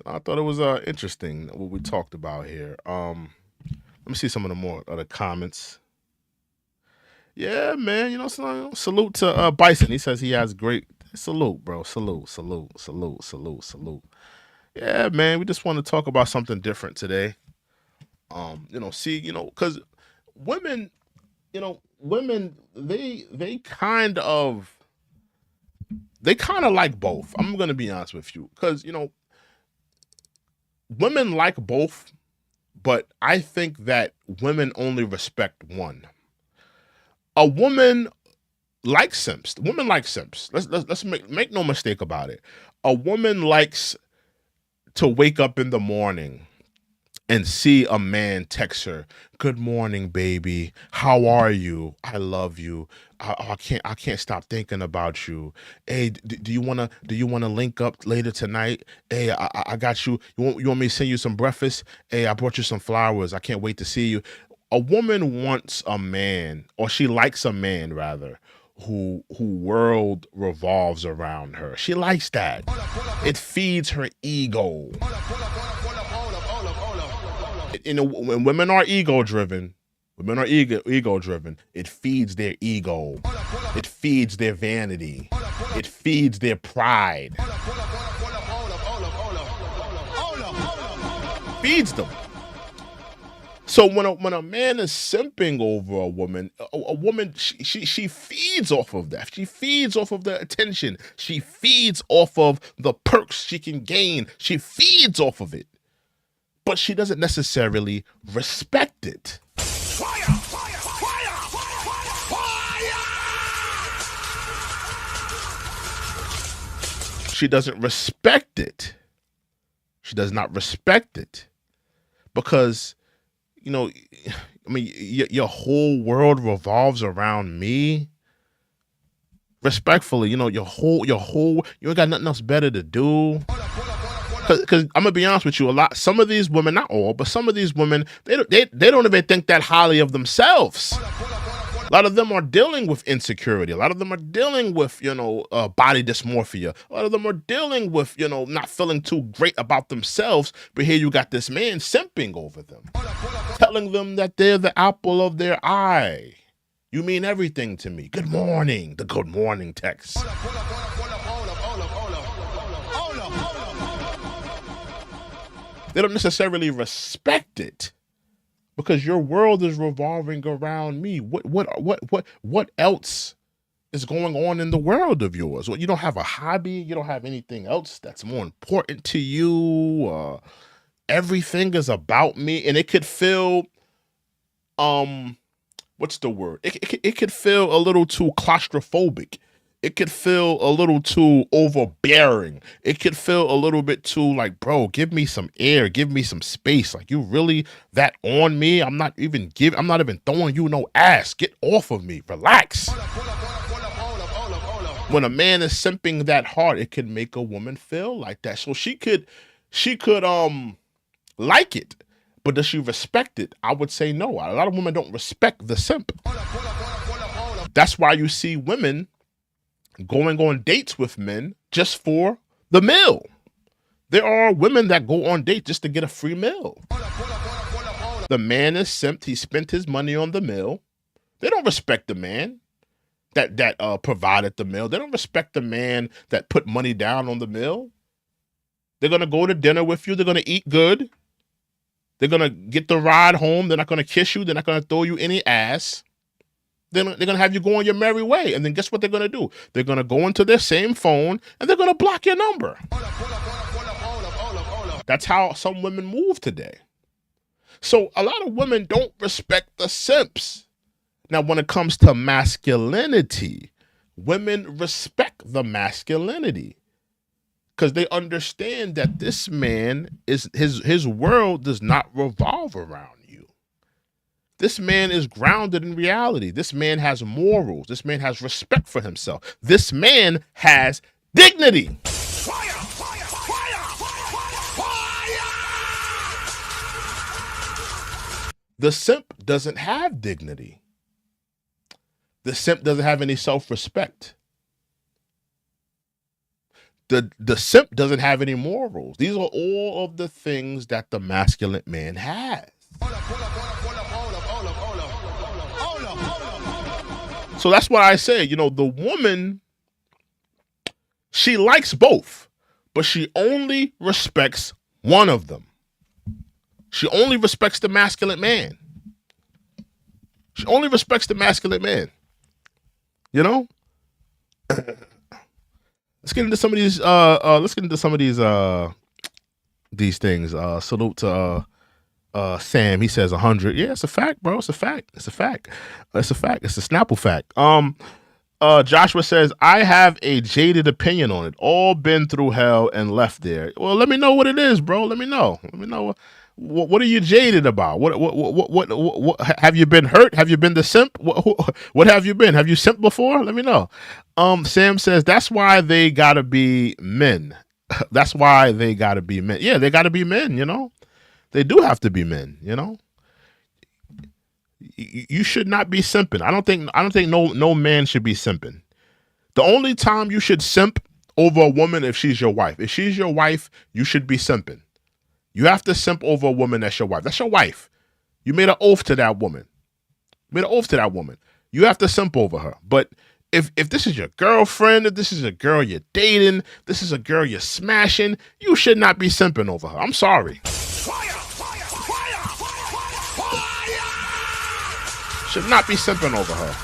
I thought it was interesting what we talked about here. Let me see some of the more other comments. Yeah, man. You know, salute to Bison. He says he has great salute, bro. Salute. Yeah, man. We just want to talk about something different today. You know, see, you know, because women, you know, they kind of like both. I'm gonna be honest with you, because you know, women like both, but I think that women only respect one. A woman likes simps. Women like simps. Let's make no mistake about it. A woman likes to wake up in the morning and see a man text her, "Good morning, baby. How are you? I love you. I can't stop thinking about you. Hey, do you wanna link up later tonight? Hey, I got you. You want me to send you some breakfast? Hey, I brought you some flowers. I can't wait to see you." A woman wants a man, or she likes a man rather, who world revolves around her. She likes that. It feeds her ego. You know, when women are ego driven, it feeds their ego. It feeds their vanity. It feeds their pride. Feeds them. So when a man is simping over a woman, she feeds off of that. She feeds off of the attention. She feeds off of the perks she can gain. She feeds off of it. But she doesn't necessarily respect it. Fire! Fire! Fire! Fire! She doesn't respect it. She does not respect it. Because, you know, I mean, your whole world revolves around me. Respectfully, you know, your whole, you ain't got nothing else better to do. Because I'm gonna be honest with you, some of these women, not all, but some of these women, they don't even think that highly of themselves. A lot of them are dealing with insecurity. A lot of them are dealing with, you know, body dysmorphia. A lot of them are dealing with, you know, not feeling too great about themselves. But here you got this man simping over them, telling them that they're the apple of their eye. You mean everything to me. Good morning. The good morning text. They don't necessarily respect it because your world is revolving around me. What else is going on in the world of yours? Well, you don't have a hobby. You don't have anything else that's more important to you. Everything is about me, and it could feel, what's the word? It could feel a little too claustrophobic. It could feel a little too overbearing. It could feel a little bit too like, bro, give me some air, give me some space. Like, you really that on me? I'm not even throwing you no ass. Get off of me. Relax. When a man is simping that hard, it can make a woman feel like that. So she could like it, but does she respect it? I would say no. A lot of women don't respect the simp. That's why you see women going on dates with men just for the meal. There are women that go on dates just to get a free meal. The man is simped. He spent his money on the meal. They don't respect the man that provided the meal. They don't respect the man that put money down on the meal. They're going to go to dinner with you. They're going to eat good. They're going to get the ride home. They're not going to kiss you. They're not going to throw you any ass. They're going to have you go on your merry way. And then guess what they're going to do? They're going to go into their same phone and they're going to block your number. That's how some women move today. So a lot of women don't respect the simps. Now, when it comes to masculinity, women respect the masculinity because they understand that this man is his world does not revolve around you. This man is grounded in reality. This man has morals. This man has respect for himself. This man has dignity. The simp doesn't have dignity. The simp doesn't have any self-respect. The simp doesn't have any morals. These are all of the things that the masculine man has. So that's what I say. You know, the woman, she likes both, but she only respects one of them. She only respects the masculine man. She only respects the masculine man. You know? Let's get into some of these things. Salute to Sam. He says 100. Yeah, it's a fact, bro. It's a fact. It's a fact. It's a fact. It's a Snapple fact. Joshua says, I have a jaded opinion on it. All been through hell and left there. Well, let me know what it is, bro. Let me know. Let me know what are you jaded about? What have you been hurt? Have you been the simp? What have you been? Have you simped before? Let me know. Sam says that's why they gotta be men. That's why they gotta be men. Yeah, they gotta be men. You know, they do have to be men. You know, you should not be simping. I don't think no man should be simping. The only time you should simp over a woman if she's your wife. If she's your wife, you should be simping. You have to simp over a woman that's your wife. That's your wife. You made an oath to that woman. You made an oath to that woman. You have to simp over her. But if this is your girlfriend, if this is a girl you're dating, this is a girl you're smashing, you should not be simping over her. I'm sorry. Should not be simping over her.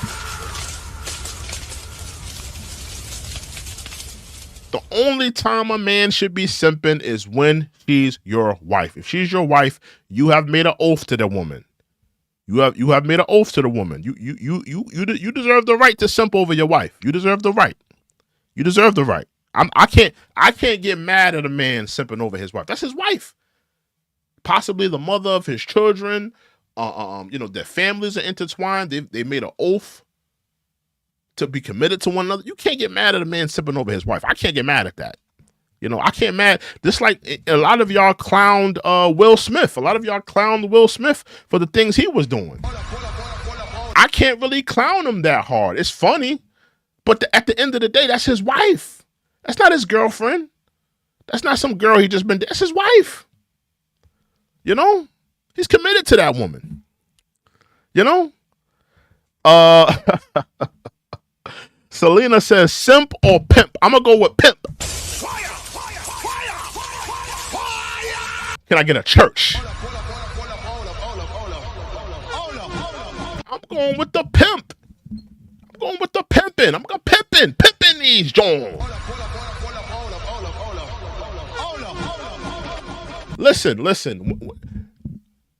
The only time a man should be simping is when she's your wife. If she's your wife, you have made an oath to the woman. You have made an oath to the woman. You deserve the right to simp over your wife. You deserve the right. You deserve the right. I can't get mad at a man simping over his wife. That's his wife. Possibly the mother of his children. Their families are intertwined. They made an oath to be committed to one another. You can't get mad at a man simping over his wife. I can't get mad at that. You know, I can't mad. Just like a lot of y'all clowned Will Smith. A lot of y'all clowned Will Smith for the things he was doing. I can't really clown him that hard. It's funny, but at the end of the day, that's his wife. That's not his girlfriend. That's not some girl he just been. That's his wife. You know, he's committed to that woman. You know, Selena says simp or pimp. I'm gonna go with pimp. Can I get a church? I'm going with the pimp. I'm going with the pimping. I'm going pimping these Jones. Listen.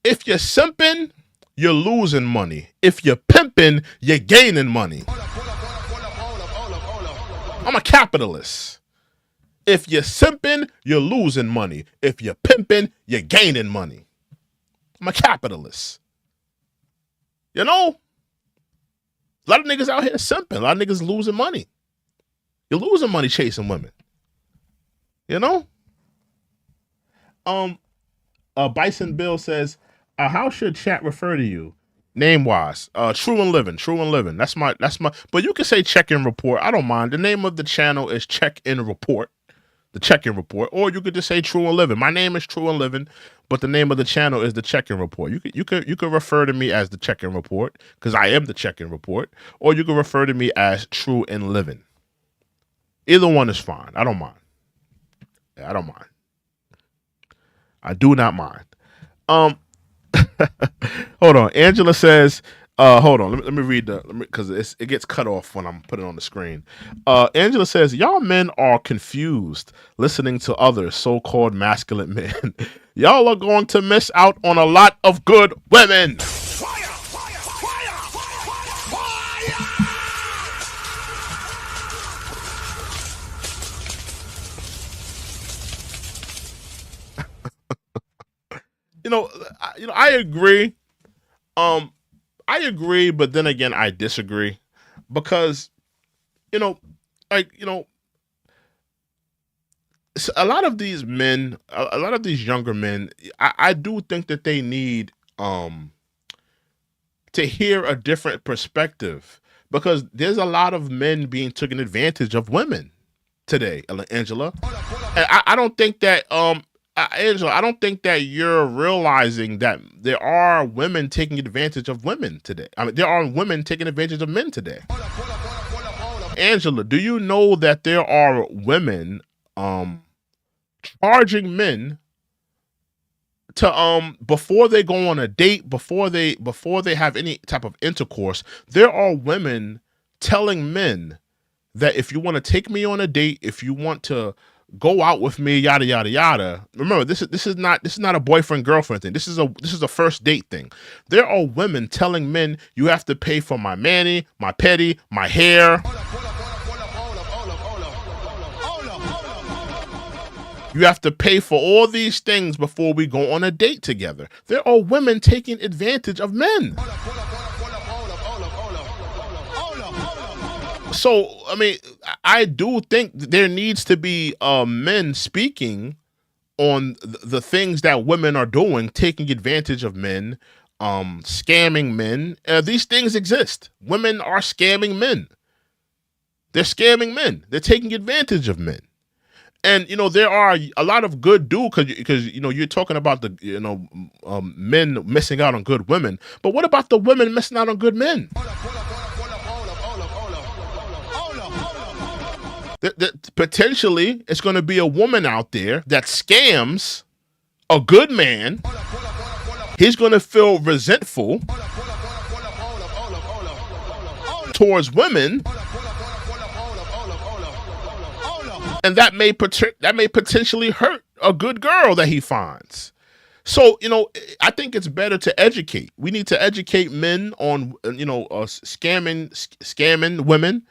If you're simping, you're losing money. If you're pimping, you're gaining money. I'm a capitalist. If you're simping, you're losing money. If you're pimping, you're gaining money. I'm a capitalist. You know? A lot of niggas out here simping. A lot of niggas losing money. You're losing money chasing women. You know? Bison Bill says, how should chat refer to you? Name wise. True and Living. That's my but you can say check-in report. I don't mind. The name of the channel is Check-in Report. The Check-in Report. Or you could just say True and Living. My name is True and Living, but the name of the channel is the Check-in Report. You could refer to me as the Check-in Report, because I am the Check-in Report, or you can refer to me as True and Living. Either one is fine. I don't mind. Yeah, I don't mind. I do not mind. Hold on. Angela says, hold on. Let me read because it gets cut off when I'm putting it on the screen. Angela says, y'all men are confused listening to other so-called masculine men. Y'all are going to miss out on a lot of good women. I agree. I agree, but then again, I disagree, because, a lot of these men, a lot of these younger men, I do think that they need to hear a different perspective, because there's a lot of men being taken advantage of women today, Angela. And I don't think that Angela, I don't think that you're realizing that there are women taking advantage of women today. I mean, there are women taking advantage of men today. Angela, do you know that there are women charging men to before they go on a date, before they have any type of intercourse, there are women telling men that if you want to take me on a date, if you want to go out with me, yada yada yada. Remember, this is not a boyfriend girlfriend thing. This is a first date thing. There are women telling men, you have to pay for my mani, my pedi, my hair. You have to pay for all these things before we go on a date together. There are women taking advantage of men. So, I mean, I do think there needs to be men speaking on the things that women are doing, taking advantage of men, scamming men. These things exist. Women are scamming men. They're scamming men. They're taking advantage of men. And, there are a lot of good dudes, because you're talking about the, men missing out on good women. But what about the women missing out on good men? That potentially it's going to be a woman out there that scams a good man. He's going to feel resentful towards women, and that may potentially hurt a good girl that he finds. So, I think it's better to educate. We need to educate men on, scamming women.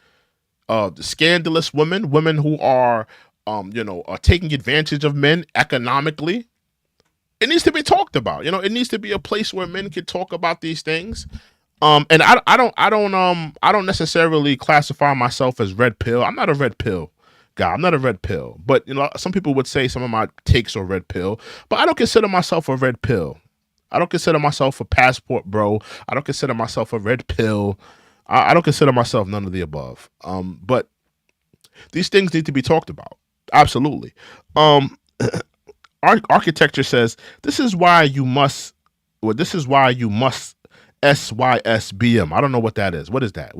Scandalous women who are, are taking advantage of men economically. It needs to be talked about. It needs to be a place where men can talk about these things. And I don't necessarily classify myself as red pill. I'm not a red pill guy. I'm not a red pill. But some people would say some of my takes are red pill. But I don't consider myself a red pill. I don't consider myself a passport bro. I don't consider myself a red pill. I don't consider myself none of the above. But these things need to be talked about. Absolutely. Architecture says, this is why you must SYSBM. I don't know what that is. What is that?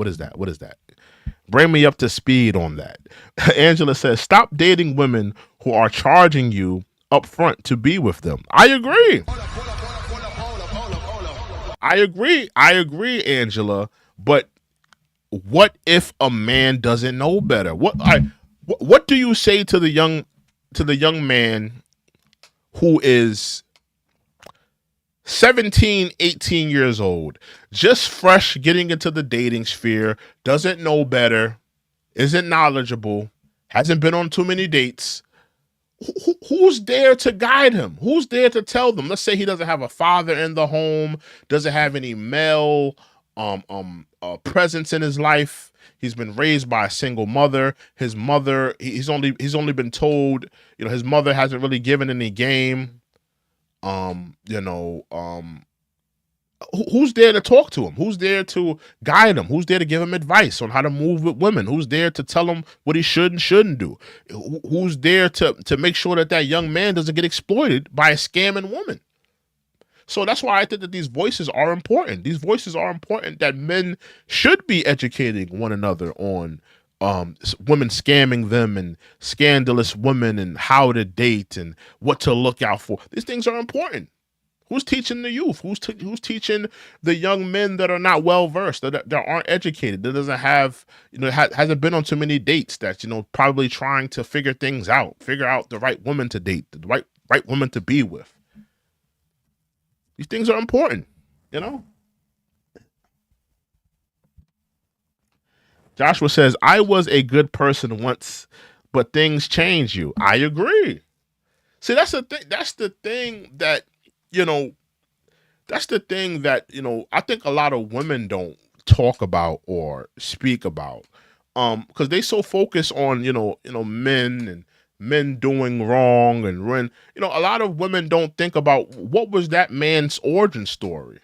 Bring me up to speed on that. Angela says, stop dating women who are charging you up front to be with them. I agree. I agree, Angela. But what if a man doesn't know better? What do you say to the young man who is 17, 18 years old, just fresh getting into the dating sphere, doesn't know better, isn't knowledgeable, hasn't been on too many dates? Who's there to guide him? Who's there to tell them? Let's say he doesn't have a father in the home, doesn't have any male presence in his life. He's been raised by a single mother. His mother, he's only been told, his mother hasn't really given any game. Who's there to talk to him? Who's there to guide him? Who's there to give him advice on how to move with women? Who's there to tell him what he should and shouldn't do? Who's there to make sure that young man doesn't get exploited by a scamming woman? So that's why I think that these voices are important. These voices are important, that men should be educating one another on women scamming them and scandalous women and how to date and what to look out for. These things are important. Who's teaching the youth? Who's teaching the young men that are not well versed, that aren't educated, that doesn't have, hasn't been on too many dates, that's, probably trying to figure things out, figure out the right woman to date, the right woman to be with. These things are important, Joshua says, I was a good person once, but things change you. I agree. See, that's the thing. That's the thing that, I think a lot of women don't talk about or speak about, because they so focus on, men and men doing wrong, and when, a lot of women don't think about what was that man's origin story.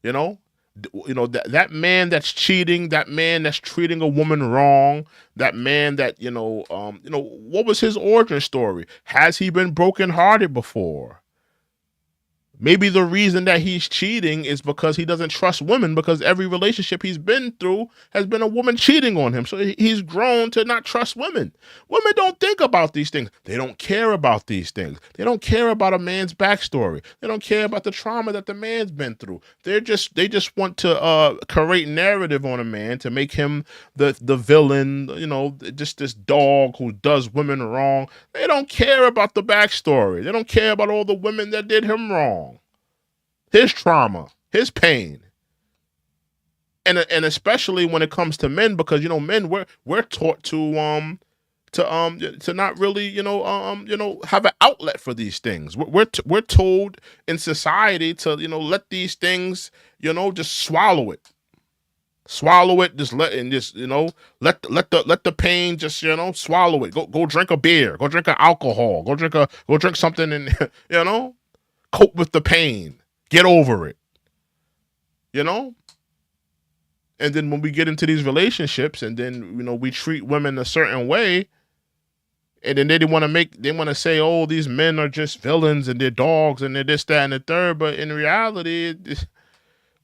That man that's cheating, that man that's treating a woman wrong, that man that, what was his origin story? Has he been brokenhearted before? Maybe the reason that he's cheating is because he doesn't trust women, because every relationship he's been through has been a woman cheating on him. So he's grown to not trust women. Women don't think about these things. They don't care about these things. They don't care about a man's backstory. They don't care about the trauma that the man's been through. They just want to create narrative on a man to make him the villain, just this dog who does women wrong. They don't care about the backstory. They don't care about all the women that did him wrong. His trauma, his pain, and especially when it comes to men, because men, we're taught to not really have an outlet for these things. We're told in society to let these things just swallow it, just let the pain just swallow it. Go drink a beer, go drink an alcohol, go drink something, and cope with the pain. Get over it, And then when we get into these relationships, and then, we treat women a certain way, and then they want to say, oh, these men are just villains and they're dogs and they're this, that, and the third. But in reality,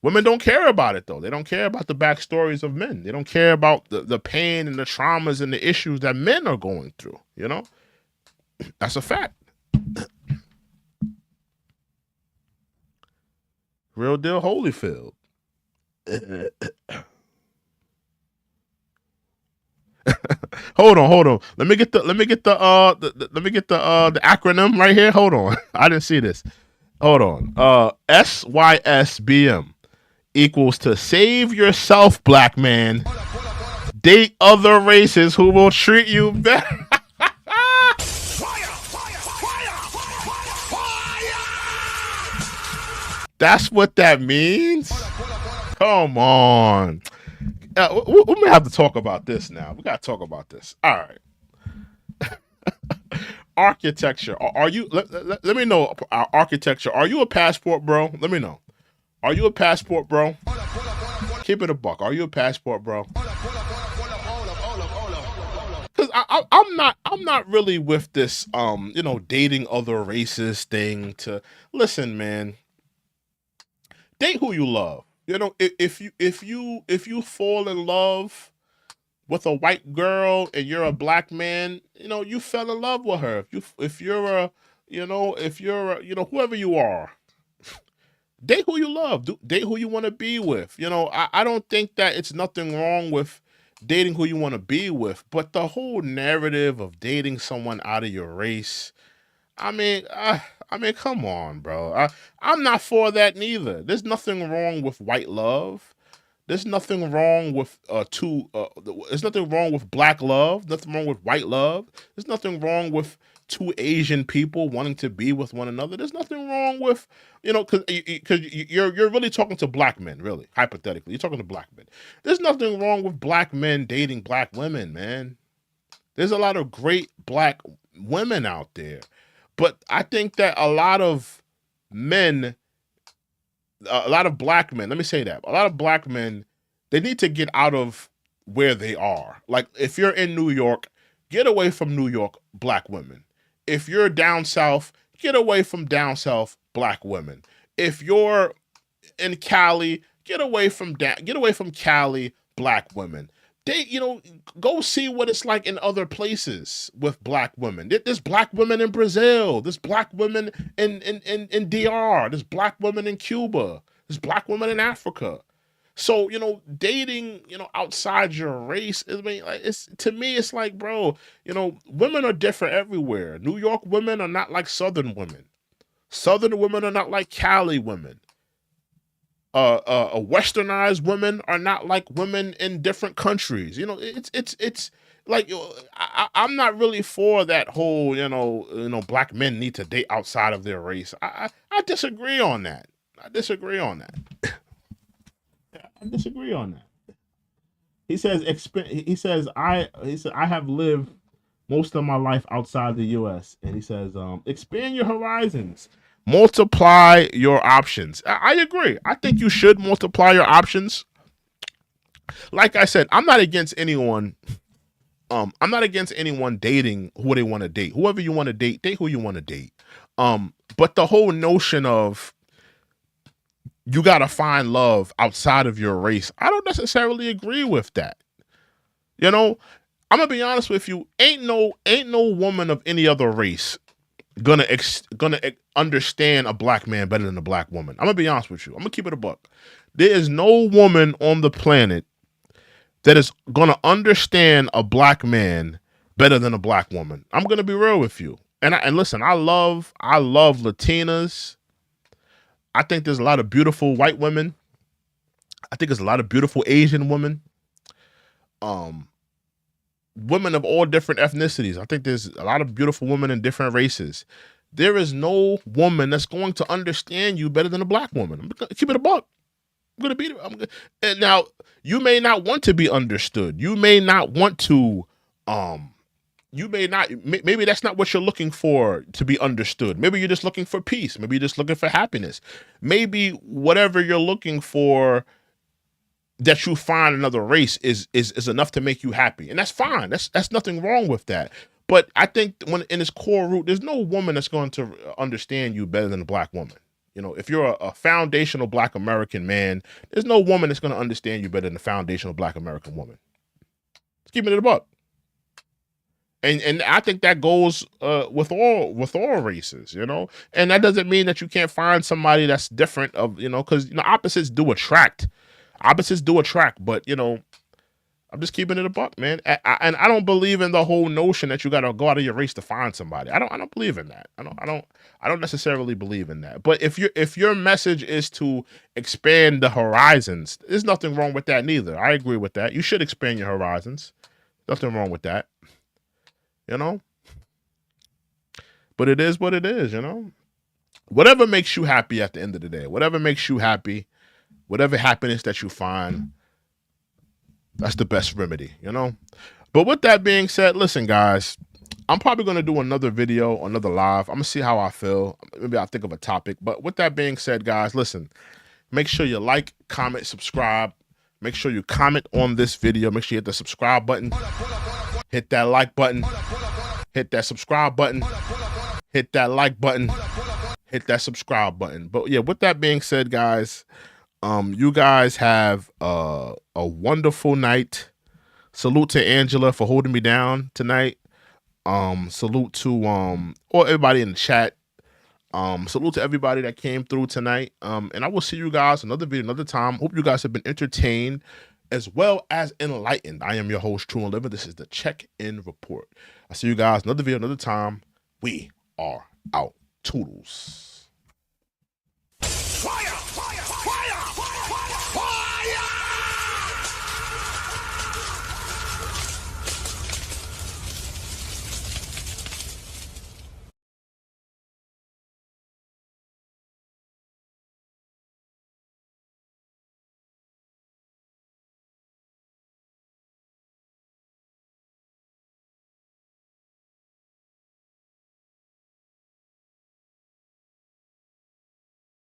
women don't care about it, though. They don't care about the backstories of men. They don't care about the pain and the traumas and the issues that men are going through, That's a fact. Real deal Holyfield. Hold on. Let me get the acronym right here. Hold on. I didn't see this. Hold on. SYSBM equals to save yourself, black man. Date other races who will treat you better. That's what that means? Come on. We may have to talk about this now. We got to talk about this. All right. Architecture. Are you, let me know, architecture. Are you a passport bro? Let me know. Are you a passport bro? Keep it a buck. Are you a passport bro? Because I'm not really with this, dating other races thing to, listen, man. Date who you love. If you fall in love with a white girl and you're a black man, you fell in love with her. If you're whoever you are, date who you love. Date who you want to be with. I don't think that it's nothing wrong with dating who you want to be with, but the whole narrative of dating someone out of your race, I mean, come on, bro. I'm not for that neither. There's nothing wrong with white love. There's nothing wrong with there's nothing wrong with black love. Nothing wrong with white love. There's nothing wrong with two Asian people wanting to be with one another. There's nothing wrong with, because you're really talking to black men, really, hypothetically. You're talking to black men. There's nothing wrong with black men dating black women, man. There's a lot of great black women out there. But I think that a lot of black men, let me say that, a lot of black men, they need to get out of where they are. Like, if you're in New York, get away from New York black women. If you're down south, get away from down south black women. If you're in Cali, get away from Cali black women. Go see what it's like in other places with black women. There's black women in Brazil. There's black women in DR. There's black women in Cuba. There's black women in Africa. So, dating, outside your race, to me, it's like, bro, women are different everywhere. New York women are not like Southern women. Southern women are not like Cali women. Westernized women are not like women in different countries. It's like, I'm not really for that whole, black men need to date outside of their race. I disagree on that. I disagree on that. He says I have lived most of my life outside the U.S. and he says expand your horizons, multiply your options. I agree. I think you should multiply your options. Like I said, I'm not against anyone. I'm not against anyone dating who they want to date. Whoever you want to date who you want to date. But the whole notion of you gotta find love outside of your race, I don't necessarily agree with that. I'm gonna be honest with you. Ain't no woman of any other race gonna understand a black man better than a black woman. I'm gonna be honest with you. I'm gonna keep it a buck. There is no woman on the planet that is gonna understand a black man better than a black woman. I'm gonna be real with you. And listen, I love Latinas. I think there's a lot of beautiful white women. I think there's a lot of beautiful Asian women. Women of all different ethnicities. I think there's a lot of beautiful women in different races. There is no woman that's going to understand you better than a black woman. I'm gonna keep it a buck. I'm gonna beat it. And now, you may not want to be understood. You may not want to. Maybe that's not what you're looking for, to be understood. Maybe you're just looking for peace. Maybe you're just looking for happiness. Maybe whatever you're looking for that you find another race is enough to make you happy. And that's fine. That's nothing wrong with that. But I think when in its core root, there's no woman that's going to understand you better than a black woman. If you're a foundational black American man, there's no woman that's going to understand you better than a foundational black American woman. Let's keep it in the buck. And I think that goes with all races, and that doesn't mean that you can't find somebody that's different because opposites do attract. But I'm just keeping it a buck, man. And I don't believe in the whole notion that you got to go out of your race to find somebody. I don't believe in that. I don't necessarily believe in that. But if your message is to expand the horizons, there's nothing wrong with that neither. I agree with that. You should expand your horizons. Nothing wrong with that. But it is what it is, whatever makes you happy at the end of the day, whatever makes you happy, whatever happiness that you find, that's the best remedy, But with that being said, listen, guys, I'm probably going to do another video, another live. I'm going to see how I feel. Maybe I'll think of a topic. But with that being said, guys, listen, make sure you like, comment, subscribe. Make sure you comment on this video. Make sure you hit the subscribe button. Hit that like button. Hit that subscribe button. Hit that like button. Hit that subscribe button. But yeah, with that being said, guys, you guys have a wonderful night. Salute to Angela for holding me down tonight. Salute to or everybody in the chat. Salute to everybody that came through tonight. And I will see you guys another video, another time. Hope you guys have been entertained as well as enlightened. I am your host, True and Living. This is the Check-In Report. I'll see you guys another video, another time. We are out. Toodles.